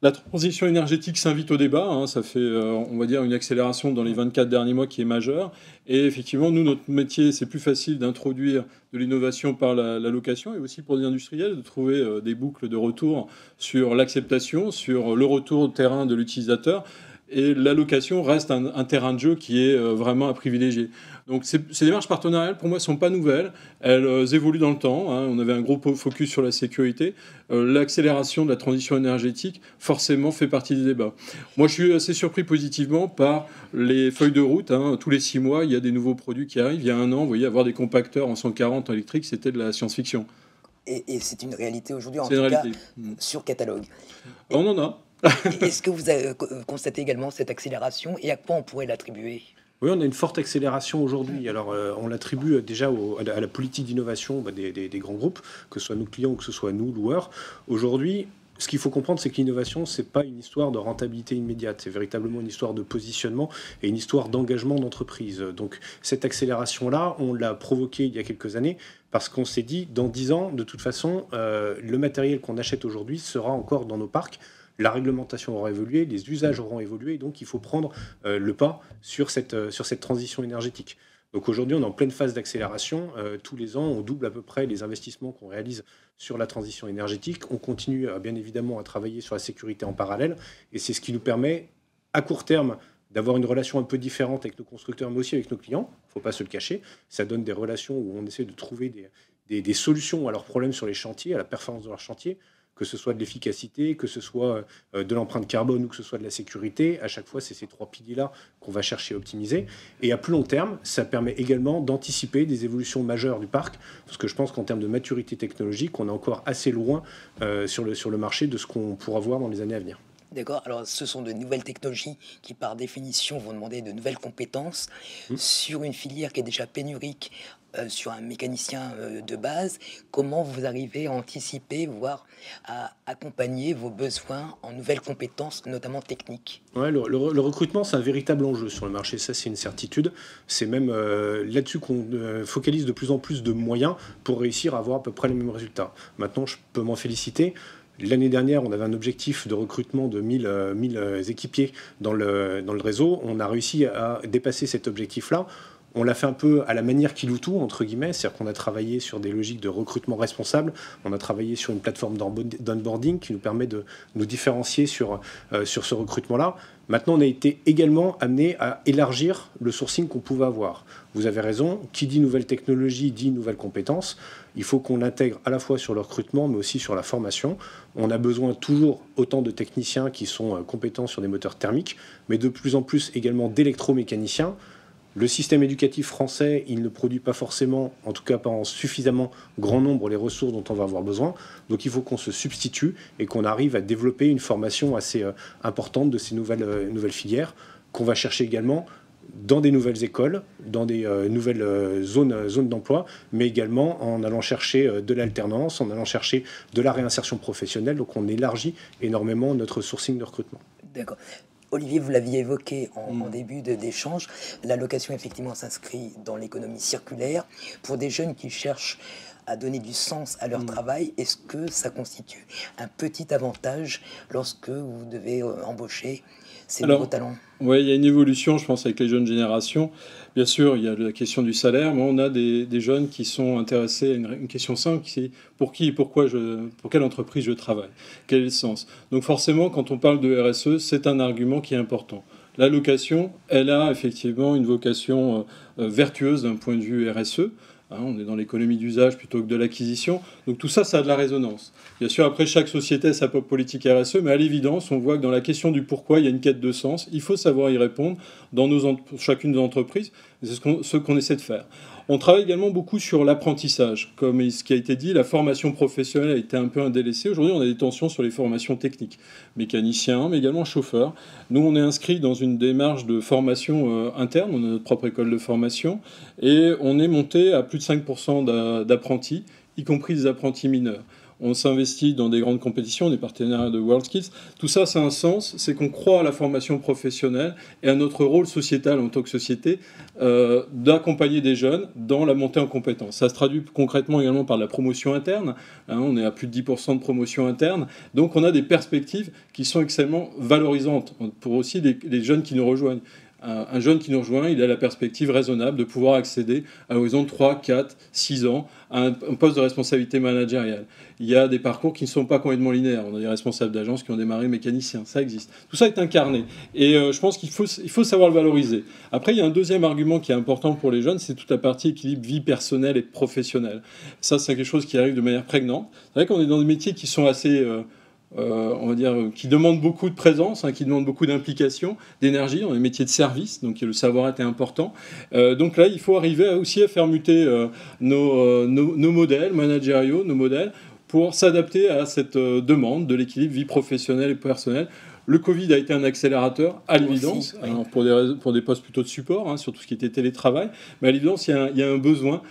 La transition énergétique s'invite au débat, hein, ça fait, on va dire, une accélération dans les 24 derniers mois qui est majeure. Et effectivement, nous, notre métier, c'est plus facile d'introduire de l'innovation par la location, et aussi pour les industriels, de trouver des boucles de retour sur l'acceptation, sur le retour au terrain de l'utilisateur. Et la location reste un terrain de jeu qui est vraiment à privilégier. Donc ces démarches partenariales, pour moi, ne sont pas nouvelles. Elles évoluent dans le temps, hein. On avait un gros focus sur la sécurité. L'accélération de la transition énergétique, forcément, fait partie des débats. Moi, je suis assez surpris positivement par les feuilles de route, hein. Tous les 6 mois, il y a des nouveaux produits qui arrivent. Il y a 1 an, vous voyez, avoir des compacteurs en 140 électriques, c'était de la science-fiction. Et c'est une réalité aujourd'hui, en tout cas, sur catalogue. On en a. Est-ce que vous avez constaté également cette accélération, et à quoi on pourrait l'attribuer? Oui, on a une forte accélération aujourd'hui. Alors, on l'attribue déjà à la politique d'innovation des grands groupes, que ce soit nos clients ou que ce soit nous, loueurs. Aujourd'hui, ce qu'il faut comprendre, c'est que l'innovation, ce n'est pas une histoire de rentabilité immédiate. C'est véritablement une histoire de positionnement et une histoire d'engagement d'entreprise. Donc, cette accélération-là, on l'a provoquée il y a quelques années parce qu'on s'est dit, dans 10 ans, de toute façon, le matériel qu'on achète aujourd'hui sera encore dans nos parcs. La réglementation aura évolué, les usages auront évolué, donc il faut prendre le pas sur cette transition énergétique. Donc aujourd'hui, on est en pleine phase d'accélération. Tous les ans, on double à peu près les investissements qu'on réalise sur la transition énergétique. On continue bien évidemment à travailler sur la sécurité en parallèle, et c'est ce qui nous permet, à court terme, d'avoir une relation un peu différente avec nos constructeurs, mais aussi avec nos clients. Il ne faut pas se le cacher. Ça donne des relations où on essaie de trouver des solutions à leurs problèmes sur les chantiers, à la performance de leurs chantiers, que ce soit de l'efficacité, que ce soit de l'empreinte carbone ou que ce soit de la sécurité. À chaque fois, c'est ces 3 piliers-là qu'on va chercher à optimiser. Et à plus long terme, ça permet également d'anticiper des évolutions majeures du parc, parce que je pense qu'en termes de maturité technologique, on est encore assez loin sur le marché de ce qu'on pourra voir dans les années à venir. D'accord. Alors, ce sont de nouvelles technologies qui, par définition, vont demander de nouvelles compétences sur une filière qui est déjà pénurique, sur un mécanicien de base. Comment vous arrivez à anticiper, voire à accompagner vos besoins en nouvelles compétences, notamment techniques? Ouais, le recrutement, c'est un véritable enjeu sur le marché, ça c'est une certitude. C'est même là-dessus qu'on focalise de plus en plus de moyens pour réussir à avoir à peu près les mêmes résultats. Maintenant, je peux m'en féliciter. L'année dernière, on avait un objectif de recrutement de 1000 équipiers dans le réseau. On a réussi à dépasser cet objectif-là. On l'a fait un peu à la manière Kiloutou, entre guillemets, c'est-à-dire qu'on a travaillé sur des logiques de recrutement responsable, on a travaillé sur une plateforme d'onboarding qui nous permet de nous différencier sur ce recrutement-là. Maintenant, on a été également amené à élargir le sourcing qu'on pouvait avoir. Vous avez raison, qui dit nouvelle technologie dit nouvelles compétences. Il faut qu'on l'intègre à la fois sur le recrutement, mais aussi sur la formation. On a besoin toujours autant de techniciens qui sont compétents sur des moteurs thermiques, mais de plus en plus également d'électromécaniciens. Le système éducatif français, il ne produit pas forcément, en tout cas pas en suffisamment grand nombre, les ressources dont on va avoir besoin. Donc il faut qu'on se substitue et qu'on arrive à développer une formation assez importante de ces nouvelles filières, qu'on va chercher également dans des nouvelles écoles, dans des nouvelles zones d'emploi, mais également en allant chercher de l'alternance, en allant chercher de la réinsertion professionnelle. Donc on élargit énormément notre sourcing de recrutement. D'accord. Olivier, vous l'aviez évoqué en début d'échange, l'allocation effectivement s'inscrit dans l'économie circulaire. Pour des jeunes qui cherchent à donner du sens à leur travail, est-ce que ça constitue un petit avantage lorsque vous devez embaucher ces nouveaux talents? Oui, il y a une évolution, je pense, avec les jeunes générations. Bien sûr, il y a la question du salaire, mais on a des jeunes qui sont intéressés à une question simple, qui c'est pour qui et pourquoi pour quelle entreprise je travaille, quel est le sens. Donc forcément, quand on parle de RSE, c'est un argument qui est important. L'allocation, elle a effectivement une vocation vertueuse d'un point de vue RSE. On est dans l'économie d'usage plutôt que de l'acquisition. Donc tout ça, ça a de la résonance. Bien sûr, après, chaque société a sa propre politique RSE, mais à l'évidence, on voit que dans la question du pourquoi, il y a une quête de sens. Il faut savoir y répondre dans chacune des entreprises. C'est ce qu'on essaie de faire. On travaille également beaucoup sur l'apprentissage. Comme ce qui a été dit, la formation professionnelle a été un peu délaissée. Aujourd'hui, on a des tensions sur les formations techniques. Mécaniciens, mais également chauffeurs. Nous, on est inscrits dans une démarche de formation interne. On a notre propre école de formation. Et on est monté à plus de 5% d'apprentis, y compris des apprentis mineurs. On s'investit dans des grandes compétitions, des partenaires de WorldSkills. Tout ça, c'est un sens, c'est qu'on croit à la formation professionnelle et à notre rôle sociétal en tant que société d'accompagner des jeunes dans la montée en compétences. Ça se traduit concrètement également par la promotion interne. On est à plus de 10% de promotion interne. Donc on a des perspectives qui sont extrêmement valorisantes pour aussi les jeunes qui nous rejoignent. Un jeune qui nous rejoint, il a la perspective raisonnable de pouvoir accéder à l'horizon de 3, 4, 6 ans à un poste de responsabilité managériale. Il y a des parcours qui ne sont pas complètement linéaires. On a des responsables d'agence qui ont démarré mécaniciens, ça existe. Tout ça est incarné. Et je pense qu'il faut savoir le valoriser. Après, il y a un deuxième argument qui est important pour les jeunes, c'est toute la partie équilibre vie personnelle et professionnelle. Ça, c'est quelque chose qui arrive de manière prégnante. C'est vrai qu'on est dans des métiers qui sont assez... on va dire, qui demandent beaucoup de présence, qui demandent beaucoup d'implication, d'énergie, dans les métiers de service, donc le savoir-être est important. Donc là, il faut arriver aussi à faire muter nos modèles managériaux, nos modèles, pour s'adapter à cette demande de l'équilibre vie professionnelle et personnelle. Le Covid a été un accélérateur, à l'évidence, oui. Alors pour des postes plutôt de support, sur tout ce qui était télétravail, mais à l'évidence, il y a un besoin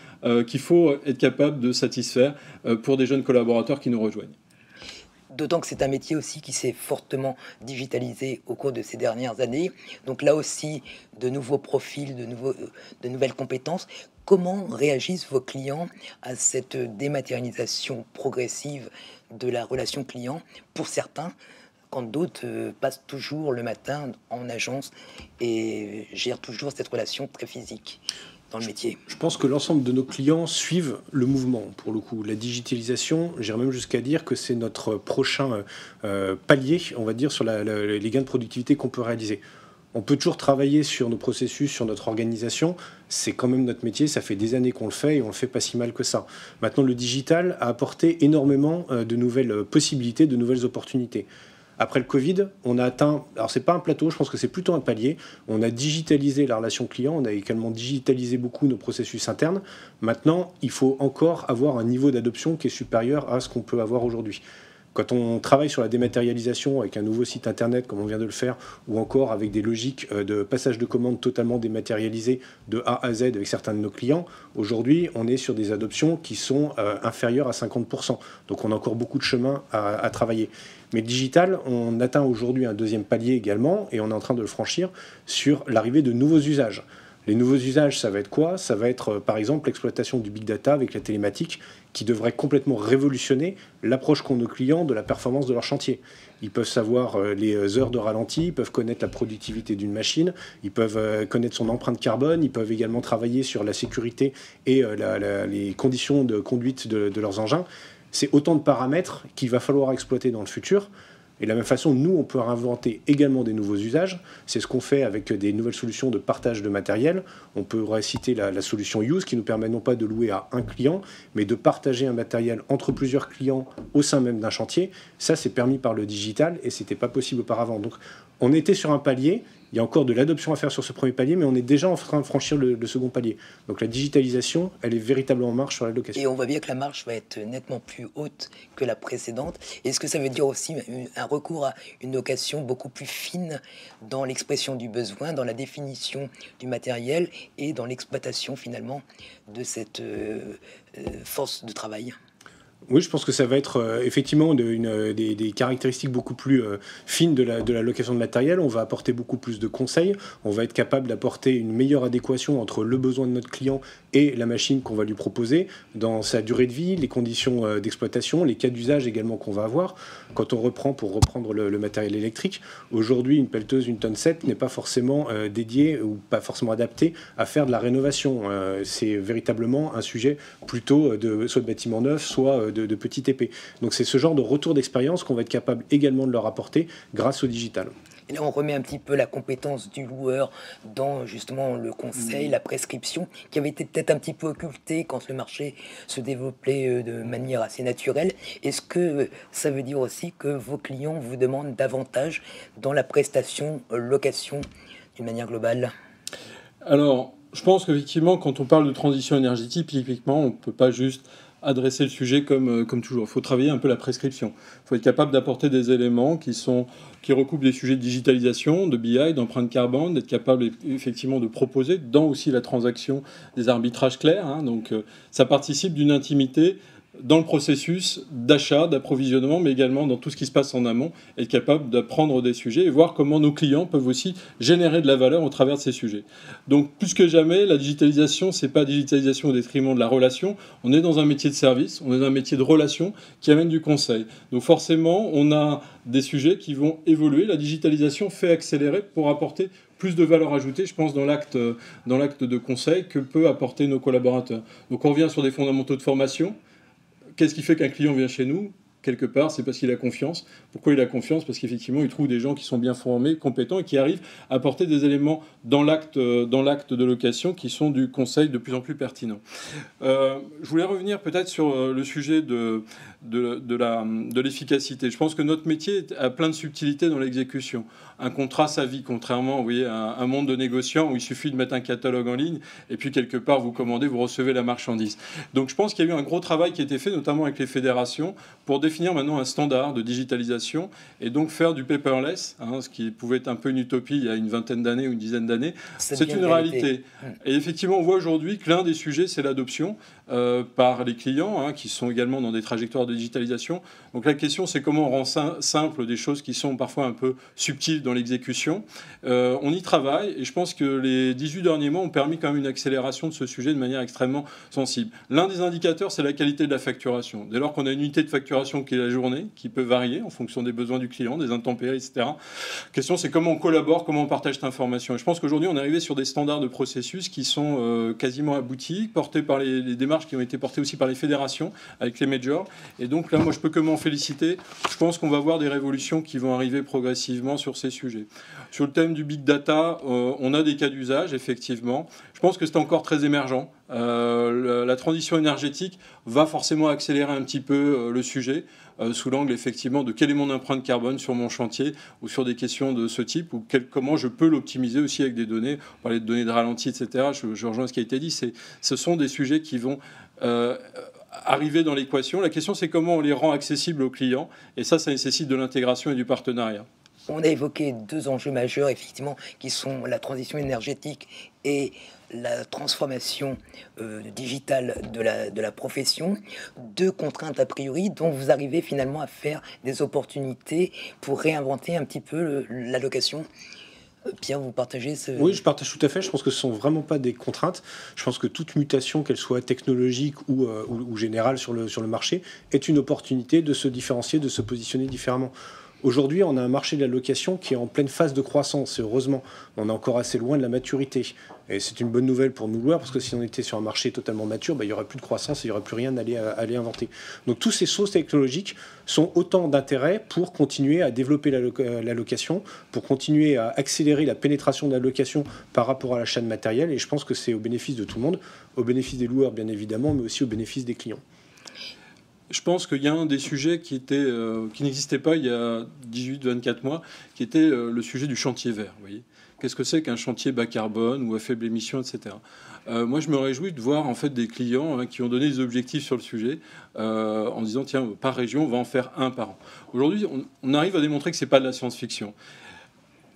qu'il faut être capable de satisfaire pour des jeunes collaborateurs qui nous rejoignent. D'autant que c'est un métier aussi qui s'est fortement digitalisé au cours de ces dernières années. Donc là aussi, de nouveaux profils, de nouvelles compétences. Comment réagissent vos clients à cette dématérialisation progressive de la relation client pour certains, quand d'autres passent toujours le matin en agence et gèrent toujours cette relation très physique dans le métier? Je pense que l'ensemble de nos clients suivent le mouvement, pour le coup. La digitalisation, j'irais même jusqu'à dire que c'est notre prochain palier, on va dire, sur les gains de productivité qu'on peut réaliser. On peut toujours travailler sur nos processus, sur notre organisation. C'est quand même notre métier, ça fait des années qu'on le fait et on le fait pas si mal que ça. Maintenant, le digital a apporté énormément de nouvelles possibilités, de nouvelles opportunités. Après le Covid, on a atteint, alors c'est pas un plateau, je pense que c'est plutôt un palier. On a digitalisé la relation client, on a également digitalisé beaucoup nos processus internes. Maintenant, il faut encore avoir un niveau d'adoption qui est supérieur à ce qu'on peut avoir aujourd'hui. Quand on travaille sur la dématérialisation avec un nouveau site internet, comme on vient de le faire, ou encore avec des logiques de passage de commandes totalement dématérialisées de A à Z avec certains de nos clients, aujourd'hui, on est sur des adoptions qui sont inférieures à 50%. Donc on a encore beaucoup de chemin à travailler. Mais le digital, on atteint aujourd'hui un deuxième palier également, et on est en train de le franchir sur l'arrivée de nouveaux usages. Les nouveaux usages, ça va être quoi? Ça va être, par exemple, l'exploitation du big data avec la télématique, qui devrait complètement révolutionner l'approche qu'ont nos clients de la performance de leur chantier. Ils peuvent savoir les heures de ralenti, ils peuvent connaître la productivité d'une machine, ils peuvent connaître son empreinte carbone, ils peuvent également travailler sur la sécurité et les conditions de conduite de leurs engins. C'est autant de paramètres qu'il va falloir exploiter dans le futur. Et de la même façon, nous, on peut inventer également des nouveaux usages. C'est ce qu'on fait avec des nouvelles solutions de partage de matériel. On peut citer la solution Use, qui nous permet non pas de louer à un client, mais de partager un matériel entre plusieurs clients au sein même d'un chantier. Ça, c'est permis par le digital et ce n'était pas possible auparavant. Donc, on était sur un palier Il y a encore de l'adoption à faire sur ce premier palier, mais on est déjà en train de franchir le second palier. Donc la digitalisation, elle est véritablement en marche sur la location. Et on voit bien que la marche va être nettement plus haute que la précédente. Est-ce que ça veut dire aussi un recours à une location beaucoup plus fine dans l'expression du besoin, dans la définition du matériel et dans l'exploitation finalement de cette force de travail? Oui, je pense que ça va être effectivement des caractéristiques beaucoup plus fines de la location de matériel. On va apporter beaucoup plus de conseils. On va être capable d'apporter une meilleure adéquation entre le besoin de notre client et la machine qu'on va lui proposer, dans sa durée de vie, les conditions d'exploitation, les cas d'usage également qu'on va avoir. Quand on reprend, pour reprendre le matériel électrique, aujourd'hui, une pelleteuse, une tonne 7 n'est pas forcément dédiée ou pas forcément adaptée à faire de la rénovation. C'est véritablement un sujet plutôt soit de bâtiment neuf, soit de petite épée. Donc c'est ce genre de retour d'expérience qu'on va être capable également de leur apporter grâce au digital. Et là, on remet un petit peu la compétence du loueur dans justement le conseil, la prescription, qui avait été peut-être un petit peu occultée quand le marché se développait de manière assez naturelle. Est-ce que ça veut dire aussi que vos clients vous demandent davantage dans la prestation location d'une manière globale? Alors, je pense qu'effectivement, quand on parle de transition énergétique, typiquement, on ne peut pas juste adresser le sujet comme toujours. Il faut travailler un peu la prescription. Il faut être capable d'apporter des éléments qui recoupent les sujets de digitalisation, de BI, d'empreinte carbone, d'être capable effectivement de proposer dans aussi la transaction des arbitrages clairs. Donc ça participe d'une intimité dans le processus d'achat, d'approvisionnement, mais également dans tout ce qui se passe en amont, être capable d'apprendre des sujets et voir comment nos clients peuvent aussi générer de la valeur au travers de ces sujets. Donc plus que jamais, la digitalisation, c'est pas digitalisation au détriment de la relation. On est dans un métier de service, on est dans un métier de relation qui amène du conseil. Donc forcément, on a des sujets qui vont évoluer. La digitalisation fait accélérer pour apporter plus de valeur ajoutée, je pense, dans l'acte de conseil que peut apporter nos collaborateurs. Donc on revient sur des fondamentaux de formation. Qu'est-ce qui fait qu'un client vient chez nous? Quelque part, c'est parce qu'il a confiance. Pourquoi il a confiance? Parce qu'effectivement, il trouve des gens qui sont bien formés, compétents et qui arrivent à apporter des éléments dans l'acte de location qui sont du conseil de plus en plus pertinent. Je voulais revenir peut-être sur le sujet de l'efficacité. Je pense que notre métier a plein de subtilités dans l'exécution. Un contrat, sa vie, contrairement, vous voyez, à un monde de négociants où il suffit de mettre un catalogue en ligne et puis quelque part vous commandez, vous recevez la marchandise. Donc je pense qu'il y a eu un gros travail qui a été fait, notamment avec les fédérations, pour définir maintenant un standard de digitalisation et donc faire du paperless, ce qui pouvait être un peu une utopie il y a une vingtaine d'années ou une dizaine d'années. C'est une réalité. Et effectivement, on voit aujourd'hui que l'un des sujets, c'est l'adoption par les clients, qui sont également dans des trajectoires de digitalisation. Donc la question, c'est comment on rend simple des choses qui sont parfois un peu subtiles dans l'exécution. On y travaille et je pense que les 18 derniers mois ont permis quand même une accélération de ce sujet de manière extrêmement sensible. L'un des indicateurs, c'est la qualité de la facturation. Dès lors qu'on a une unité de facturation qui est la journée, qui peut varier en fonction des besoins du client, des intempéries, etc. La question, c'est comment on collabore, comment on partage cette information. Et je pense qu'aujourd'hui, on est arrivé sur des standards de processus qui sont quasiment aboutis, portés par les démarches qui ont été portées aussi par les fédérations, avec les majors. Et donc là, moi, je peux que m'en féliciter. Je pense qu'on va voir des révolutions qui vont arriver progressivement sur ces sujets. Sur le thème du big data, on a des cas d'usage, effectivement. Je pense que c'est encore très émergent. La transition énergétique va forcément accélérer un petit peu le sujet, sous l'angle effectivement de quelle est mon empreinte carbone sur mon chantier ou sur des questions de ce type, ou comment je peux l'optimiser aussi avec des données. On parlait de données de ralenti, etc. Je rejoins ce qui a été dit. Ce sont des sujets qui vont arriver dans l'équation. La question, c'est comment on les rend accessibles aux clients. Et ça nécessite de l'intégration et du partenariat. On a évoqué deux enjeux majeurs, effectivement, qui sont la transition énergétique et la transformation digitale de la profession. Deux contraintes a priori dont vous arrivez finalement à faire des opportunités pour réinventer un petit peu la location. Pierre, vous partagez ce... Oui, je partage tout à fait. Je pense que ce ne sont vraiment pas des contraintes. Je pense que toute mutation, qu'elle soit technologique ou générale sur le marché, est une opportunité de se différencier, de se positionner différemment. Aujourd'hui, on a un marché de la location qui est en pleine phase de croissance, et heureusement, on est encore assez loin de la maturité. Et c'est une bonne nouvelle pour nous loueurs, parce que si on était sur un marché totalement mature, il n'y aurait plus de croissance et il n'y aurait plus rien à aller inventer. Donc tous ces sauts technologiques sont autant d'intérêt pour continuer à développer la location, pour continuer à accélérer la pénétration de la location par rapport à l'achat de matériel, et je pense que c'est au bénéfice de tout le monde, au bénéfice des loueurs bien évidemment, mais aussi au bénéfice des clients. Je pense qu'il y a un des sujets qui n'existait pas il y a 18-24 mois, qui était le sujet du chantier vert. Vous voyez, qu'est-ce que c'est qu'un chantier bas carbone ou à faible émission, etc. Moi, je me réjouis de voir en fait des clients qui ont donné des objectifs sur le sujet en disant tiens, par région, on va en faire un par an. Aujourd'hui, on arrive à démontrer que c'est pas de la science-fiction.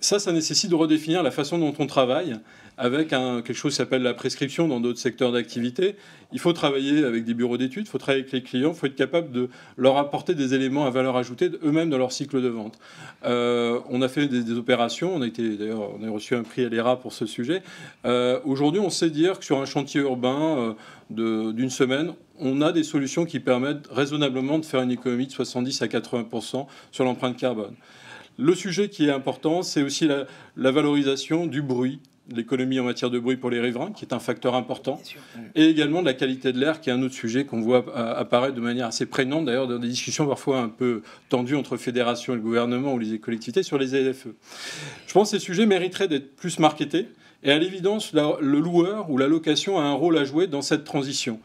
Ça nécessite de redéfinir la façon dont on travaille avec quelque chose qui s'appelle la prescription dans d'autres secteurs d'activité. Il faut travailler avec des bureaux d'études, il faut travailler avec les clients, il faut être capable de leur apporter des éléments à valeur ajoutée eux-mêmes dans leur cycle de vente. On a fait des opérations, on a reçu un prix à l'ERA pour ce sujet. Aujourd'hui, on sait dire que sur un chantier urbain d'une semaine, on a des solutions qui permettent raisonnablement de faire une économie de 70 à 80% sur l'empreinte carbone. Le sujet qui est important, c'est aussi la valorisation du bruit, l'économie en matière de bruit pour les riverains, qui est un facteur important, et également de la qualité de l'air, qui est un autre sujet qu'on voit apparaître de manière assez prégnante, d'ailleurs dans des discussions parfois un peu tendues entre fédérations et le gouvernement ou les collectivités sur les ZFE. Je pense que ces sujets mériteraient d'être plus marketés, et à l'évidence, le loueur ou la location a un rôle à jouer dans cette transition.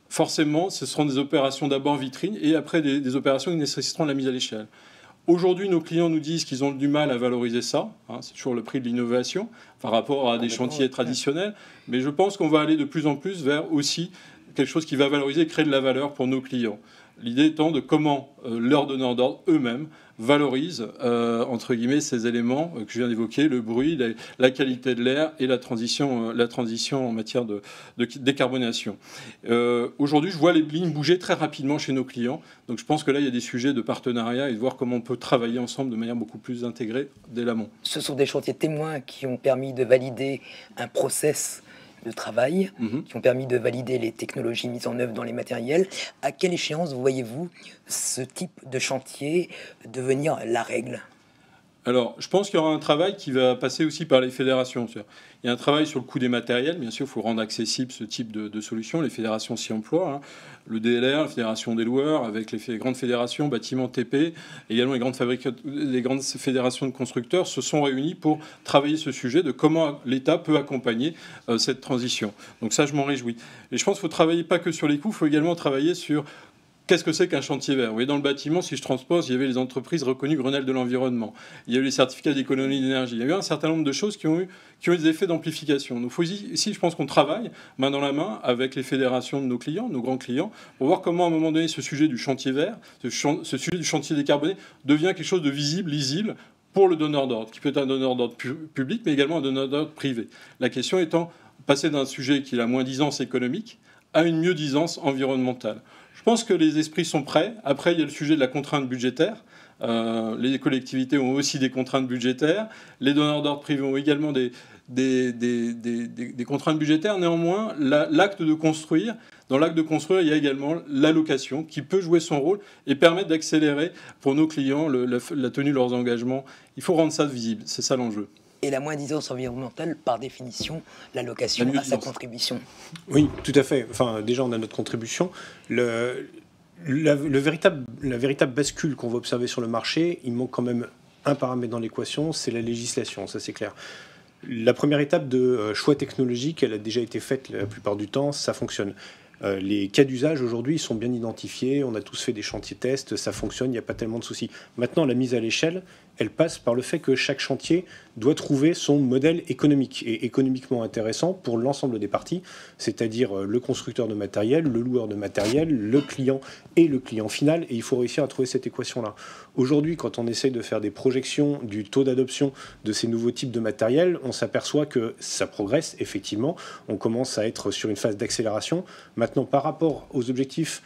Forcément, ce seront des opérations d'abord vitrine, et après des opérations qui nécessiteront la mise à l'échelle. Aujourd'hui, nos clients nous disent qu'ils ont du mal à valoriser ça. C'est toujours le prix de l'innovation par rapport à des chantiers traditionnels. Mais je pense qu'on va aller de plus en plus vers aussi quelque chose qui va valoriser et créer de la valeur pour nos clients. L'idée étant de comment leurs donneurs d'ordre eux-mêmes valorisent, entre guillemets, ces éléments que je viens d'évoquer, le bruit, la qualité de l'air et la transition en matière de décarbonation. Aujourd'hui, je vois les lignes bouger très rapidement chez nos clients. Donc je pense que là, il y a des sujets de partenariat et de voir comment on peut travailler ensemble de manière beaucoup plus intégrée dès l'amont. Ce sont des chantiers témoins qui ont permis de valider un process de travail, qui ont permis de valider les technologies mises en œuvre dans les matériels. À quelle échéance voyez-vous ce type de chantier devenir la règle ? Alors, je pense qu'il y aura un travail qui va passer aussi par les fédérations. Il y a un travail sur le coût des matériels. Bien sûr, il faut rendre accessible ce type de solution. Les fédérations s'y emploient. Le DLR, la Fédération des loueurs, avec les grandes fédérations, bâtiments TP, également les grandes fédérations de constructeurs, se sont réunies pour travailler ce sujet de comment l'État peut accompagner cette transition. Donc ça, je m'en réjouis. Et je pense qu'il faut travailler pas que sur les coûts, il faut également travailler sur qu'est-ce que c'est qu'un chantier vert ? Vous voyez, dans le bâtiment, si je transpose, il y avait les entreprises reconnues Grenelle de l'environnement. Il y a eu les certificats d'économie d'énergie. Il y a eu un certain nombre de choses qui ont eu des effets d'amplification. Donc, ici, je pense qu'on travaille main dans la main avec les fédérations de nos clients, nos grands clients, pour voir comment, à un moment donné, ce sujet du chantier vert, ce sujet du chantier décarboné, devient quelque chose de visible, lisible, pour le donneur d'ordre, qui peut être un donneur d'ordre public, mais également un donneur d'ordre privé. La question étant passer d'un sujet qui est la moins-disance économique à une mieux-disance environnementale. Je pense que les esprits sont prêts. Après, il y a le sujet de la contrainte budgétaire. Les collectivités ont aussi des contraintes budgétaires. Les donneurs d'ordre privés ont également des contraintes budgétaires. Néanmoins, l'acte de construire, dans l'acte de construire, il y a également l'allocation qui peut jouer son rôle et permettre d'accélérer pour nos clients la tenue de leurs engagements. Il faut rendre ça visible. C'est ça l'enjeu. Et la moins-disance environnementale, par définition, l'allocation a sa contribution. Oui, tout à fait. Enfin, déjà, on a notre contribution. La véritable bascule qu'on va observer sur le marché, il manque quand même un paramètre dans l'équation, c'est la législation, ça c'est clair. La première étape de choix technologique, elle a déjà été faite la plupart du temps, ça fonctionne. Les cas d'usage aujourd'hui sont bien identifiés, on a tous fait des chantiers tests, ça fonctionne, il n'y a pas tellement de soucis. Maintenant, la mise à l'échelle, elle passe par le fait que chaque chantier doit trouver son modèle économique et économiquement intéressant pour l'ensemble des parties, c'est-à-dire le constructeur de matériel, le loueur de matériel, le client et le client final, et il faut réussir à trouver cette équation-là. Aujourd'hui, quand on essaye de faire des projections du taux d'adoption de ces nouveaux types de matériel, on s'aperçoit que ça progresse, effectivement, on commence à être sur une phase d'accélération. Maintenant, par rapport aux objectifs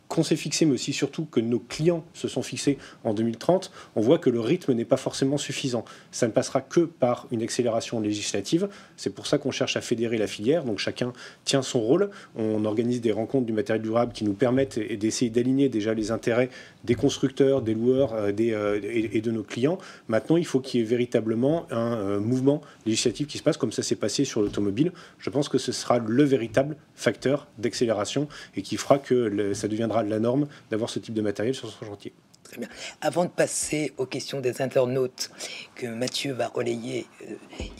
qu'on s'est fixé, mais aussi surtout que nos clients se sont fixés en 2030, on voit que le rythme n'est pas forcément suffisant. Ça ne passera que par une accélération législative. C'est pour ça qu'on cherche à fédérer la filière. Donc chacun tient son rôle. On organise des rencontres du matériel durable qui nous permettent d'essayer d'aligner déjà les intérêts des constructeurs, des loueurs et de nos clients. Maintenant, il faut qu'il y ait véritablement un mouvement législatif qui se passe, comme ça s'est passé sur l'automobile. Je pense que ce sera le véritable facteur d'accélération et qui fera que ça deviendra la norme d'avoir ce type de matériel sur son chantier. Très bien. Avant de passer aux questions des internautes que Mathieu va relayer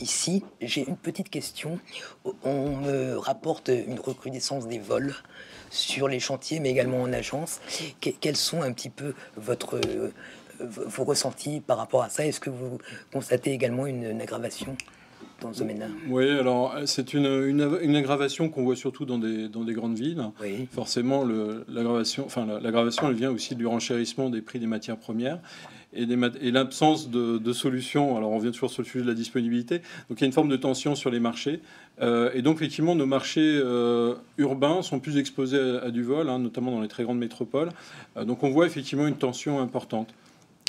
ici, j'ai une petite question. On me rapporte une recrudescence des vols sur les chantiers, mais également en agence. Quels sont un petit peu vos ressentis par rapport à ça ? Est-ce que vous constatez également une aggravation ? dans ce domaine-là? Oui, alors c'est une aggravation qu'on voit surtout dans des grandes villes. Oui. Forcément, l'aggravation, elle vient aussi du renchérissement des prix des matières premières et l'absence de solutions. Alors on revient toujours sur le sujet de la disponibilité. Donc il y a une forme de tension sur les marchés. Et donc effectivement, nos marchés urbains sont plus exposés à du vol, hein, notamment dans les très grandes métropoles. Donc on voit effectivement une tension importante.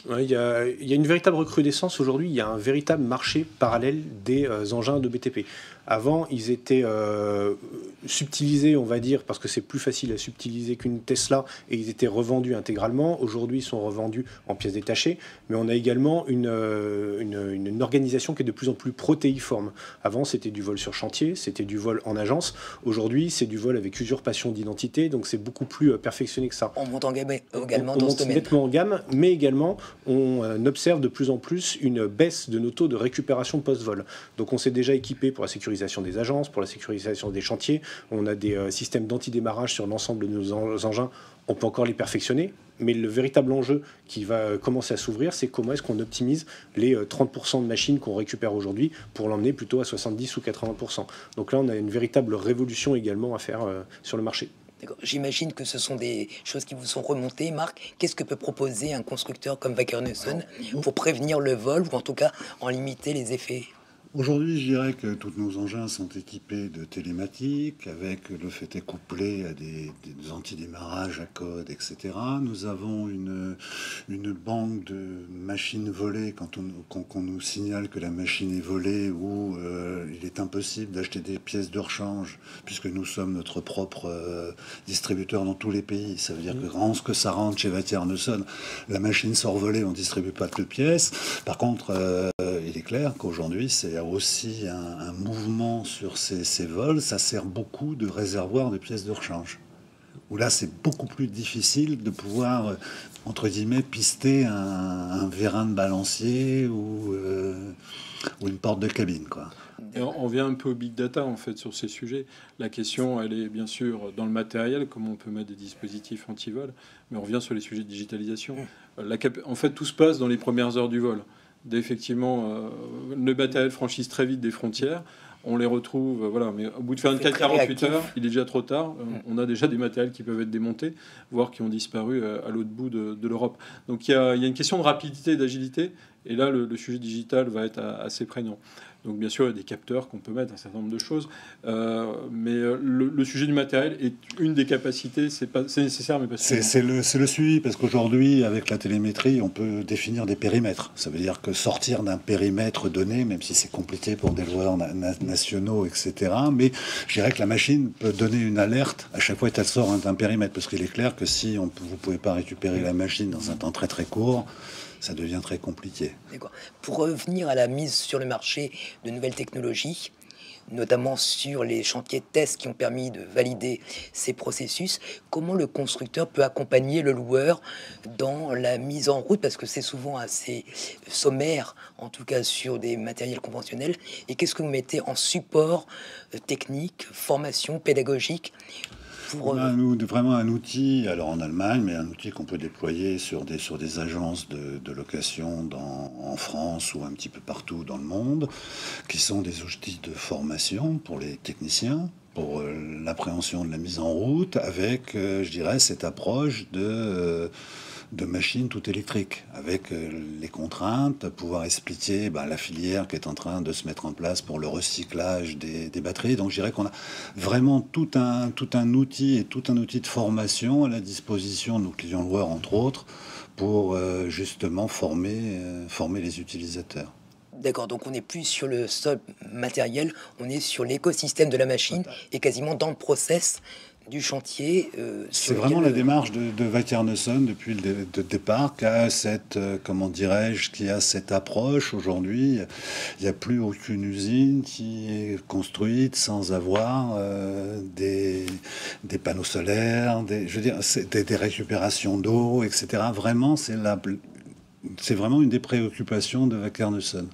Ouais, il y a une véritable recrudescence aujourd'hui. Il y a un véritable marché parallèle des engins de BTP. Avant, ils étaient subtilisés, on va dire, parce que c'est plus facile à subtiliser qu'une Tesla, et ils étaient revendus intégralement. Aujourd'hui, ils sont revendus en pièces détachées, mais on a également une organisation qui est de plus en plus protéiforme. Avant, c'était du vol sur chantier, c'était du vol en agence. Aujourd'hui, c'est du vol avec usurpation d'identité, donc c'est beaucoup plus perfectionné que ça. On monte en gamme également on dans ce monte domaine. nettement en gamme, mais également, on observe de plus en plus une baisse de nos taux de récupération post-vol. Donc on s'est déjà équipé pour la sécurité des agences, pour la sécurisation des chantiers. On a des systèmes d'anti-démarrage sur l'ensemble de nos engins. On peut encore les perfectionner, mais le véritable enjeu qui va commencer à s'ouvrir, c'est comment est-ce qu'on optimise les 30% de machines qu'on récupère aujourd'hui pour l'emmener plutôt à 70 ou 80%. Donc là, on a une véritable révolution également à faire sur le marché. J'imagine que ce sont des choses qui vous sont remontées, Marc. Qu'est-ce que peut proposer un constructeur comme Wacker Neuson pour prévenir le vol ou en tout cas en limiter les effets? Aujourd'hui, je dirais que tous nos engins sont équipés de télématique, avec le fait est couplé à des antidémarrages à code, etc. Nous avons une banque de machines volées quand on nous signale que la machine est volée ou il est impossible d'acheter des pièces de rechange, puisque nous sommes notre propre distributeur dans tous les pays. Ça veut dire que quand ça rentre chez Wacker Neuson, la machine sort volée, on ne distribue pas de pièces. Par contre, il est clair qu'aujourd'hui, c'est aussi un mouvement sur ces vols. Ça sert beaucoup de réservoir de pièces de rechange. Où là, c'est beaucoup plus difficile de pouvoir, entre guillemets, pister un vérin de balancier ou une porte de cabine, quoi. Et on vient un peu au big data en fait sur ces sujets. La question, elle est bien sûr dans le matériel, comment on peut mettre des dispositifs anti-vol, mais on revient sur les sujets de digitalisation. En fait, tout se passe dans les premières heures du vol. Effectivement, le matériel franchisse très vite des frontières. On les retrouve, voilà, mais au bout de 24-48 heures, il est déjà trop tard. On a déjà des matériels qui peuvent être démontés, voire qui ont disparu à l'autre bout de l'Europe. Donc il y a une question de rapidité et d'agilité. Et là, le sujet digital va être assez prégnant. Donc bien sûr, il y a des capteurs qu'on peut mettre, un certain nombre de choses. Mais le sujet du matériel est une des capacités. C'est nécessaire, mais pas suffisant. C'est le suivi, parce qu'aujourd'hui, avec la télémétrie, on peut définir des périmètres. Ça veut dire que sortir d'un périmètre donné, même si c'est compliqué pour des joueurs nationaux, etc. Mais je dirais que la machine peut donner une alerte à chaque fois qu'elle sort d'un périmètre. Parce qu'il est clair que si vous ne pouvez pas récupérer la machine dans un temps très très court, ça devient très compliqué. D'accord. Pour revenir à la mise sur le marché de nouvelles technologies, notamment sur les chantiers de tests qui ont permis de valider ces processus, comment le constructeur peut accompagner le loueur dans la mise en route, parce que c'est souvent assez sommaire, en tout cas sur des matériels conventionnels, et qu'est-ce que vous mettez en support technique, formation, pédagogique on a vraiment un outil, alors en Allemagne, mais un outil qu'on peut déployer sur des agences de location en France ou un petit peu partout dans le monde, qui sont des outils de formation pour les techniciens, pour l'appréhension de la mise en route, avec, je dirais, cette approche de machines tout électriques, avec les contraintes, pouvoir expliquer la filière qui est en train de se mettre en place pour le recyclage des batteries. Donc je dirais qu'on a vraiment tout un outil et tout un outil de formation à la disposition de nos clients loueurs, entre autres, pour justement former les utilisateurs. D'accord, donc on n'est plus sur le seul matériel, on est sur l'écosystème de la machine et quasiment dans le process du chantier. C'est vraiment la démarche de Wacker Neuson depuis le départ, qui a cette, qui a cette approche. Aujourd'hui, il n'y a plus aucune usine qui est construite sans avoir des panneaux solaires, des récupérations d'eau, etc. Vraiment, c'est vraiment une des préoccupations de Wacker Neuson.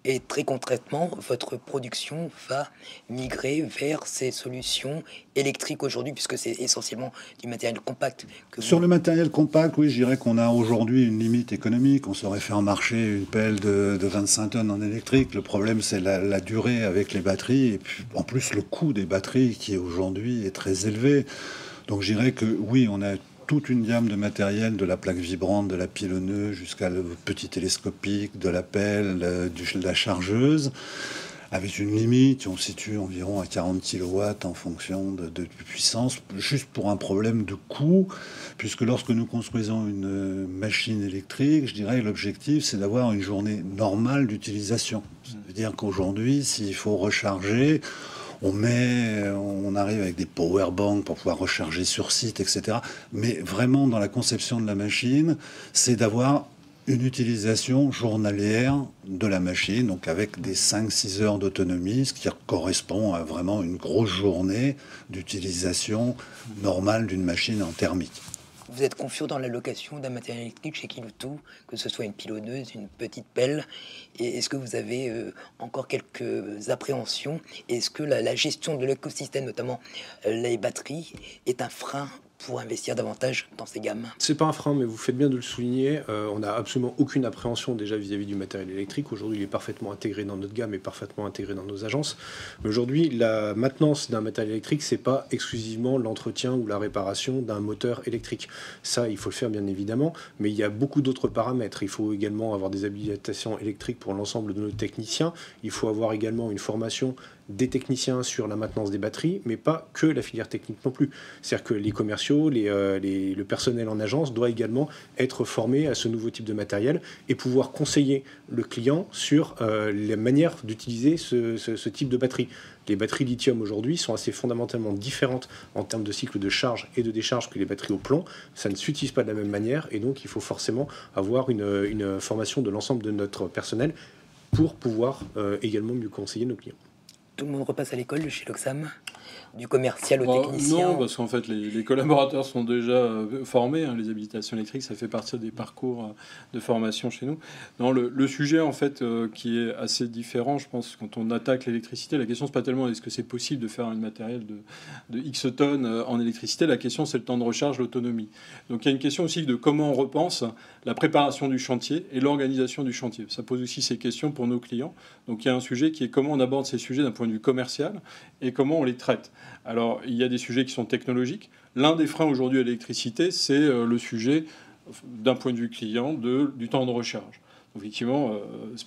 Et très concrètement, votre production va migrer vers ces solutions électriques aujourd'hui, puisque c'est essentiellement du matériel compact que Sur vous... le matériel compact, oui, je dirais qu'on a aujourd'hui une limite économique. On saurait faire marcher une pelle de 25 tonnes en électrique. Le problème, c'est la durée avec les batteries. Et puis, en plus, le coût des batteries qui aujourd'hui est très élevé. Donc, je dirais que oui, on a toute une gamme de matériel, de la plaque vibrante, de la pile au nœud, jusqu'à le petit télescopique, de la pelle, de la chargeuse, avec une limite, on se situe environ à 40 kW en fonction de puissance, juste pour un problème de coût, puisque lorsque nous construisons une machine électrique, je dirais l'objectif, c'est d'avoir une journée normale d'utilisation. Ça veut dire qu'aujourd'hui, s'il faut recharger, on arrive avec des power banks pour pouvoir recharger sur site, etc. Mais vraiment, dans la conception de la machine, c'est d'avoir une utilisation journalière de la machine, donc avec des 5-6 heures d'autonomie, ce qui correspond à vraiment une grosse journée d'utilisation normale d'une machine en thermique. Vous êtes confiant dans la location d'un matériel électrique chez Kiloutou, que ce soit une pilonneuse, une petite pelle. Et est-ce que vous avez encore quelques appréhensions? Est-ce que la gestion de l'écosystème, notamment les batteries, est un frein pour investir davantage dans ces gammes? C'est pas un frein, mais vous faites bien de le souligner. On n'a absolument aucune appréhension déjà vis-à-vis du matériel électrique. Aujourd'hui, il est parfaitement intégré dans notre gamme et parfaitement intégré dans nos agences. Mais aujourd'hui, la maintenance d'un matériel électrique, c'est pas exclusivement l'entretien ou la réparation d'un moteur électrique. Ça, il faut le faire bien évidemment, mais il y a beaucoup d'autres paramètres. Il faut également avoir des habilitations électriques pour l'ensemble de nos techniciens. Il faut avoir également une formation des techniciens sur la maintenance des batteries, mais pas que la filière technique non plus. C'est-à-dire que les commerciaux, le personnel en agence doit également être formé à ce nouveau type de matériel et pouvoir conseiller le client sur la manière d'utiliser ce type de batterie. Les batteries lithium aujourd'hui sont assez fondamentalement différentes en termes de cycle de charge et de décharge que les batteries au plomb. Ça ne s'utilise pas de la même manière et donc il faut forcément avoir une formation de l'ensemble de notre personnel pour pouvoir également mieux conseiller nos clients. Tout le monde repasse à l'école chez Loxam, du commercial au technicien? Non, parce qu'en fait, les collaborateurs sont déjà formés. Les habilitations électriques, ça fait partie des parcours de formation chez nous. Non, le sujet, en fait, qui est assez différent, je pense, quand on attaque l'électricité, la question, c'est pas tellement est-ce que c'est possible de faire un matériel de X tonnes en électricité. La question, c'est le temps de recharge, l'autonomie. Donc, il y a une question aussi de comment on repense la préparation du chantier et l'organisation du chantier. Ça pose aussi ces questions pour nos clients. Donc, il y a un sujet qui est comment on aborde ces sujets d'un point de vue commercial et comment on les traite. Alors, il y a des sujets qui sont technologiques. L'un des freins aujourd'hui à l'électricité, c'est le sujet, d'un point de vue client, du temps de recharge. Donc, effectivement,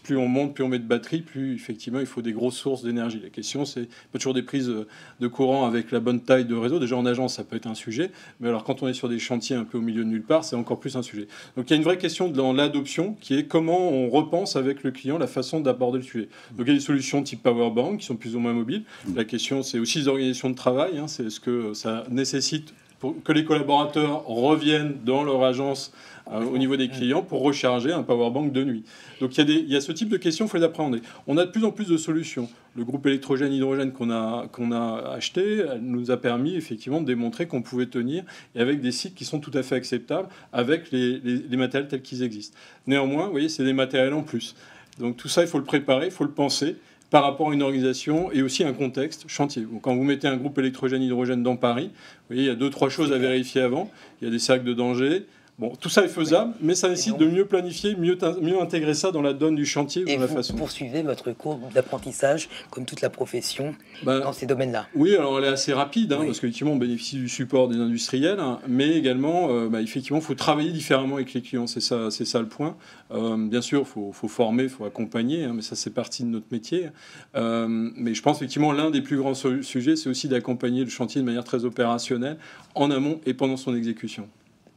plus on monte, plus on met de batterie, plus effectivement il faut des grosses sources d'énergie. La question, c'est pas toujours des prises de courant avec la bonne taille de réseau. Déjà en agence, ça peut être un sujet, mais alors quand on est sur des chantiers un peu au milieu de nulle part, c'est encore plus un sujet. Donc il y a une vraie question dans l'adoption qui est comment on repense avec le client la façon d'aborder le sujet. Donc il y a des solutions type powerbank qui sont plus ou moins mobiles. La question, c'est aussi les organisations de travail. C'est ce que ça nécessite pour que les collaborateurs reviennent dans leur agence au niveau des clients pour recharger un powerbank de nuit. Donc il y a ce type de questions, il faut les appréhender. On a de plus en plus de solutions. Le groupe électrogène-hydrogène qu'on a acheté nous a permis effectivement de démontrer qu'on pouvait tenir, et avec des cycles qui sont tout à fait acceptables, avec les matériels tels qu'ils existent. Néanmoins, vous voyez, c'est des matériels en plus. Donc tout ça, il faut le préparer, il faut le penser par rapport à une organisation et aussi un contexte chantier. Donc, quand vous mettez un groupe électrogène-hydrogène dans Paris, vous voyez, il y a 2-3 choses à vérifier avant. Il y a des cercles de danger. Bon, tout ça est faisable, mais ça nécessite de mieux planifier, mieux intégrer ça dans la donne du chantier. Et dans la vous façon. poursuivez votre cours d'apprentissage, comme toute la profession, dans ces domaines-là? Oui, alors elle est assez rapide, parce qu'effectivement, on bénéficie du support des industriels, mais également, effectivement, il faut travailler différemment avec les clients. C'est ça le point. Bien sûr, il faut former, il faut accompagner, mais ça, c'est partie de notre métier. Mais je pense, effectivement, l'un des plus grands sujets, c'est aussi d'accompagner le chantier de manière très opérationnelle, en amont et pendant son exécution.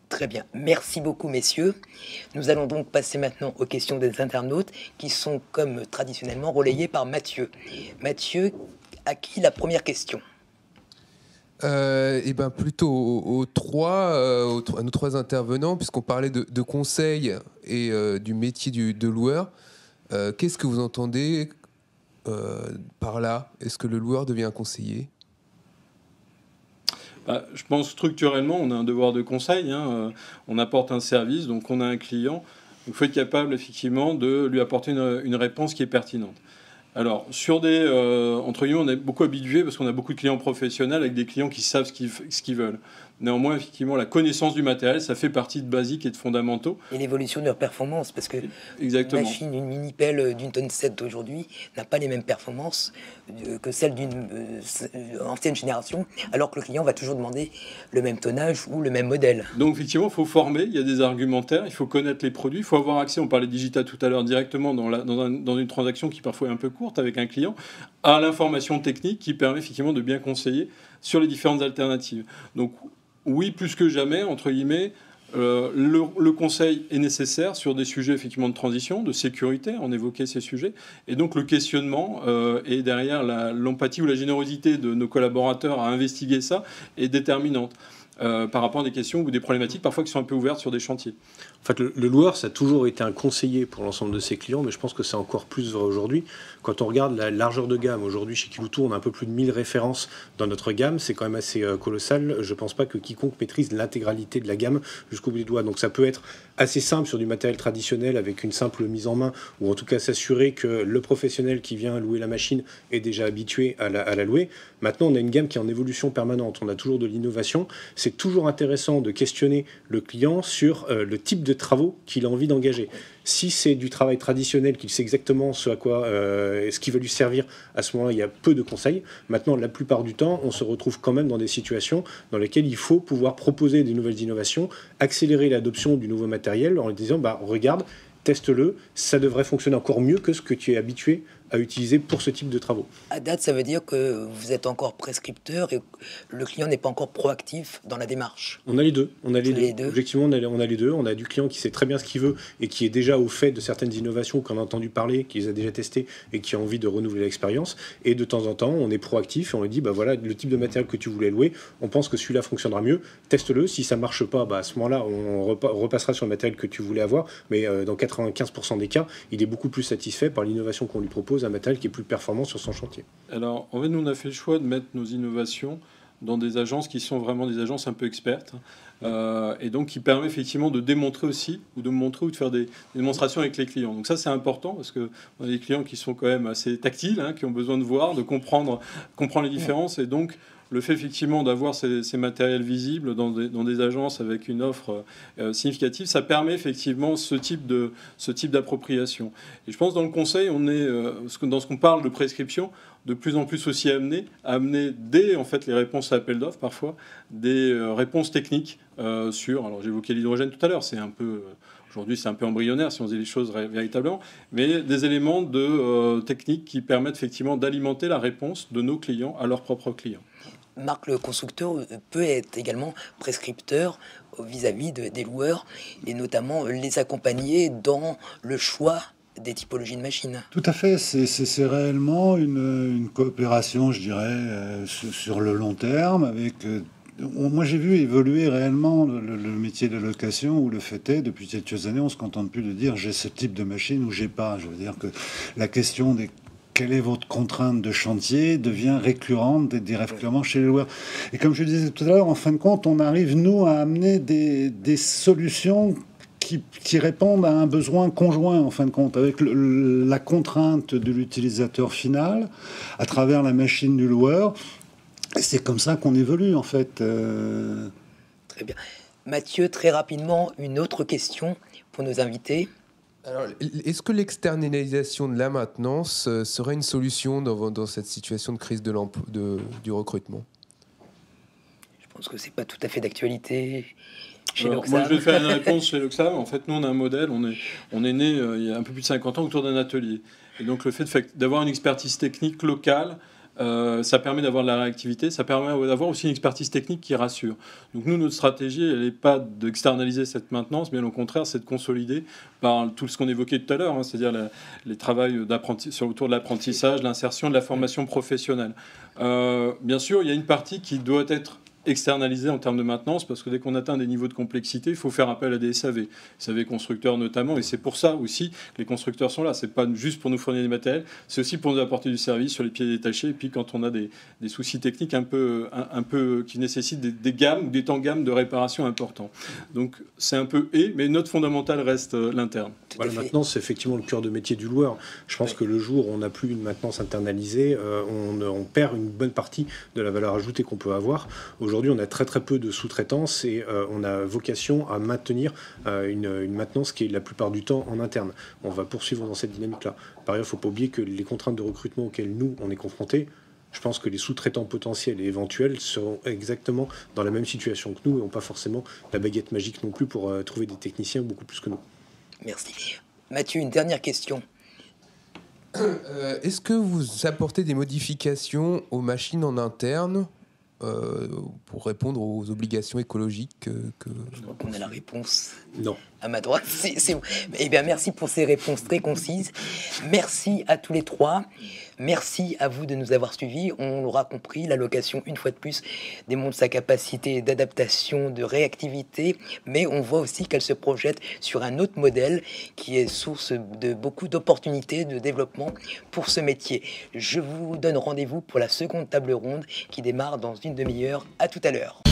Très bien. Merci beaucoup, messieurs. Nous allons donc passer maintenant aux questions des internautes qui sont, comme traditionnellement, relayées par Mathieu. Mathieu, à qui la première question? Plutôt à nos trois intervenants, puisqu'on parlait de conseils et du métier de loueur. Qu'est-ce que vous entendez par là? Est-ce que le loueur devient un conseiller? Je pense structurellement, on a un devoir de conseil. On apporte un service, donc on a un client. il faut être capable effectivement de lui apporter une réponse qui est pertinente. Alors, sur entre guillemets, on est beaucoup habitué parce qu'on a beaucoup de clients professionnels avec des clients qui savent ce qu'ils veulent. Néanmoins, effectivement, la connaissance du matériel, ça fait partie de basiques et de fondamentaux. Et l'évolution de leur performance, parce que Exactement. une mini-pelle d'une tonne 7 aujourd'hui n'a pas les mêmes performances que celle d'une ancienne génération, alors que le client va toujours demander le même tonnage ou le même modèle. Donc, effectivement, il faut former, il y a des argumentaires, il faut connaître les produits, il faut avoir accès, on parlait digital tout à l'heure, directement dans une transaction qui parfois est un peu courte avec un client, à l'information technique qui permet effectivement de bien conseiller sur les différentes alternatives. Donc, oui, plus que jamais, entre guillemets, le conseil est nécessaire sur des sujets effectivement de transition, de sécurité, on évoquait ces sujets, et donc le questionnement et derrière l'empathie ou la générosité de nos collaborateurs à investiguer ça est déterminante par rapport à des questions ou des problématiques parfois qui sont un peu ouvertes sur des chantiers. En fait, le loueur, ça a toujours été un conseiller pour l'ensemble de ses clients, mais je pense que c'est encore plus vrai aujourd'hui. Quand on regarde la largeur de gamme, aujourd'hui chez Kiloutou, on a un peu plus de 1000 références dans notre gamme, c'est quand même assez colossal. Je ne pense pas que quiconque maîtrise l'intégralité de la gamme jusqu'au bout des doigts. Donc ça peut être assez simple sur du matériel traditionnel avec une simple mise en main, ou en tout cas s'assurer que le professionnel qui vient louer la machine est déjà habitué à la louer. Maintenant, on a une gamme qui est en évolution permanente, on a toujours de l'innovation. C'est toujours intéressant de questionner le client sur le type de travaux qu'il a envie d'engager. Si c'est du travail traditionnel, qu'il sait exactement ce qui va lui servir, à ce moment-là, il y a peu de conseils. Maintenant, la plupart du temps, on se retrouve quand même dans des situations dans lesquelles il faut pouvoir proposer des nouvelles innovations, accélérer l'adoption du nouveau matériel en lui disant, regarde, teste-le, ça devrait fonctionner encore mieux que ce que tu es habitué à utiliser pour ce type de travaux. À date, ça veut dire que vous êtes encore prescripteur et le client n'est pas encore proactif dans la démarche. On a les deux. On a les deux. Objectivement, on a les deux. On a du client qui sait très bien ce qu'il veut et qui est déjà au fait de certaines innovations qu'on a entendu parler, qui les a déjà testées et qui a envie de renouveler l'expérience. Et de temps en temps, on est proactif et on lui dit, voilà, le type de matériel que tu voulais louer, on pense que celui-là fonctionnera mieux. Teste-le. Si ça marche pas, à ce moment-là, on repassera sur le matériel que tu voulais avoir. Mais dans 95% des cas, il est beaucoup plus satisfait par l'innovation qu'on lui propose, un matériel qui est plus performant sur son chantier. Alors, en fait, nous, on a fait le choix de mettre nos innovations dans des agences qui sont vraiment des agences un peu expertes, et donc qui permet effectivement de démontrer aussi, ou de montrer, ou de faire des démonstrations avec les clients. Donc ça, c'est important, parce qu'on a des clients qui sont quand même assez tactiles, qui ont besoin de voir, de comprendre les différences, et donc le fait effectivement d'avoir ces matériels visibles dans des agences avec une offre significative, ça permet effectivement ce type d'appropriation. Et je pense dans le conseil, on est dans ce qu'on parle de prescription, de plus en plus aussi amener dès en fait les réponses à appel d'offres parfois des réponses techniques sur. Alors j'évoquais l'hydrogène tout à l'heure, c'est un peu aujourd'hui c'est un peu embryonnaire si on dit les choses véritablement, mais des éléments de techniques qui permettent effectivement d'alimenter la réponse de nos clients à leurs propres clients. Marc, le constructeur peut être également prescripteur vis-à-vis des loueurs et notamment les accompagner dans le choix des typologies de machines. Tout à fait, c'est réellement une coopération, je dirais, sur le long terme avec... Moi, j'ai vu évoluer réellement le métier de location où le fait est, depuis quelques années, on se contente plus de dire j'ai ce type de machine ou j'ai pas. Je veux dire que la question des quelle est votre contrainte de chantier devient récurrente directement chez les loueurs. Et comme je le disais tout à l'heure, en fin de compte, on arrive, nous, à amener des solutions qui répondent à un besoin conjoint, en fin de compte, avec la contrainte de l'utilisateur final, à travers la machine du loueur. Et c'est comme ça qu'on évolue, en fait. Très bien. Mathieu, très rapidement, une autre question pour nos invités. Alors, est-ce que l'externalisation de la maintenance serait une solution dans cette situation de crise du recrutement ? Je pense que c'est pas tout à fait d'actualité chez Alors, Loxam. moi, je vais faire une réponse chez Loxam. En fait, nous, on a un modèle. On est né il y a un peu plus de 50 ans autour d'un atelier. Et donc, le fait d'avoir une expertise technique locale, ça permet d'avoir de la réactivité, ça permet d'avoir aussi une expertise technique qui rassure. Donc nous, notre stratégie, elle n'est pas d'externaliser cette maintenance, mais au contraire, c'est de consolider par tout ce qu'on évoquait tout à l'heure, c'est-à-dire les travaux autour de l'apprentissage, l'insertion, de la formation professionnelle. Bien sûr, il y a une partie qui doit être externaliser en termes de maintenance, parce que dès qu'on atteint des niveaux de complexité, il faut faire appel à des SAV constructeurs notamment, et c'est pour ça aussi que les constructeurs sont là. C'est pas juste pour nous fournir des matériels, c'est aussi pour nous apporter du service sur les pieds détachés, et puis quand on a des soucis techniques un peu qui nécessitent des gammes ou des temps gamme de réparation importants. Donc c'est un peu mais notre fondamental reste l'interne. Voilà, maintenant, c'est effectivement le cœur de métier du loueur. Je pense que le jour où on n'a plus une maintenance internalisée, on perd une bonne partie de la valeur ajoutée qu'on peut avoir. Aujourd'hui, on a très très peu de sous-traitance et on a vocation à maintenir une maintenance qui est la plupart du temps en interne. On va poursuivre dans cette dynamique-là. Par ailleurs, il ne faut pas oublier que les contraintes de recrutement auxquelles nous, on est confrontés, je pense que les sous-traitants potentiels et éventuels seront exactement dans la même situation que nous et n'ont pas forcément la baguette magique non plus pour trouver des techniciens beaucoup plus que nous. Merci. Mathieu, une dernière question. Est-ce que vous apportez des modifications aux machines en interne pour répondre aux obligations écologiques que... Je crois qu'on a la réponse. Non. À ma droite. Eh bien, merci pour ces réponses très concises. Merci à tous les trois. Merci à vous de nous avoir suivis. On l'aura compris, la location, une fois de plus, démontre sa capacité d'adaptation, de réactivité, mais on voit aussi qu'elle se projette sur un autre modèle qui est source de beaucoup d'opportunités de développement pour ce métier. Je vous donne rendez-vous pour la seconde table ronde qui démarre dans une demi-heure. À tout à l'heure.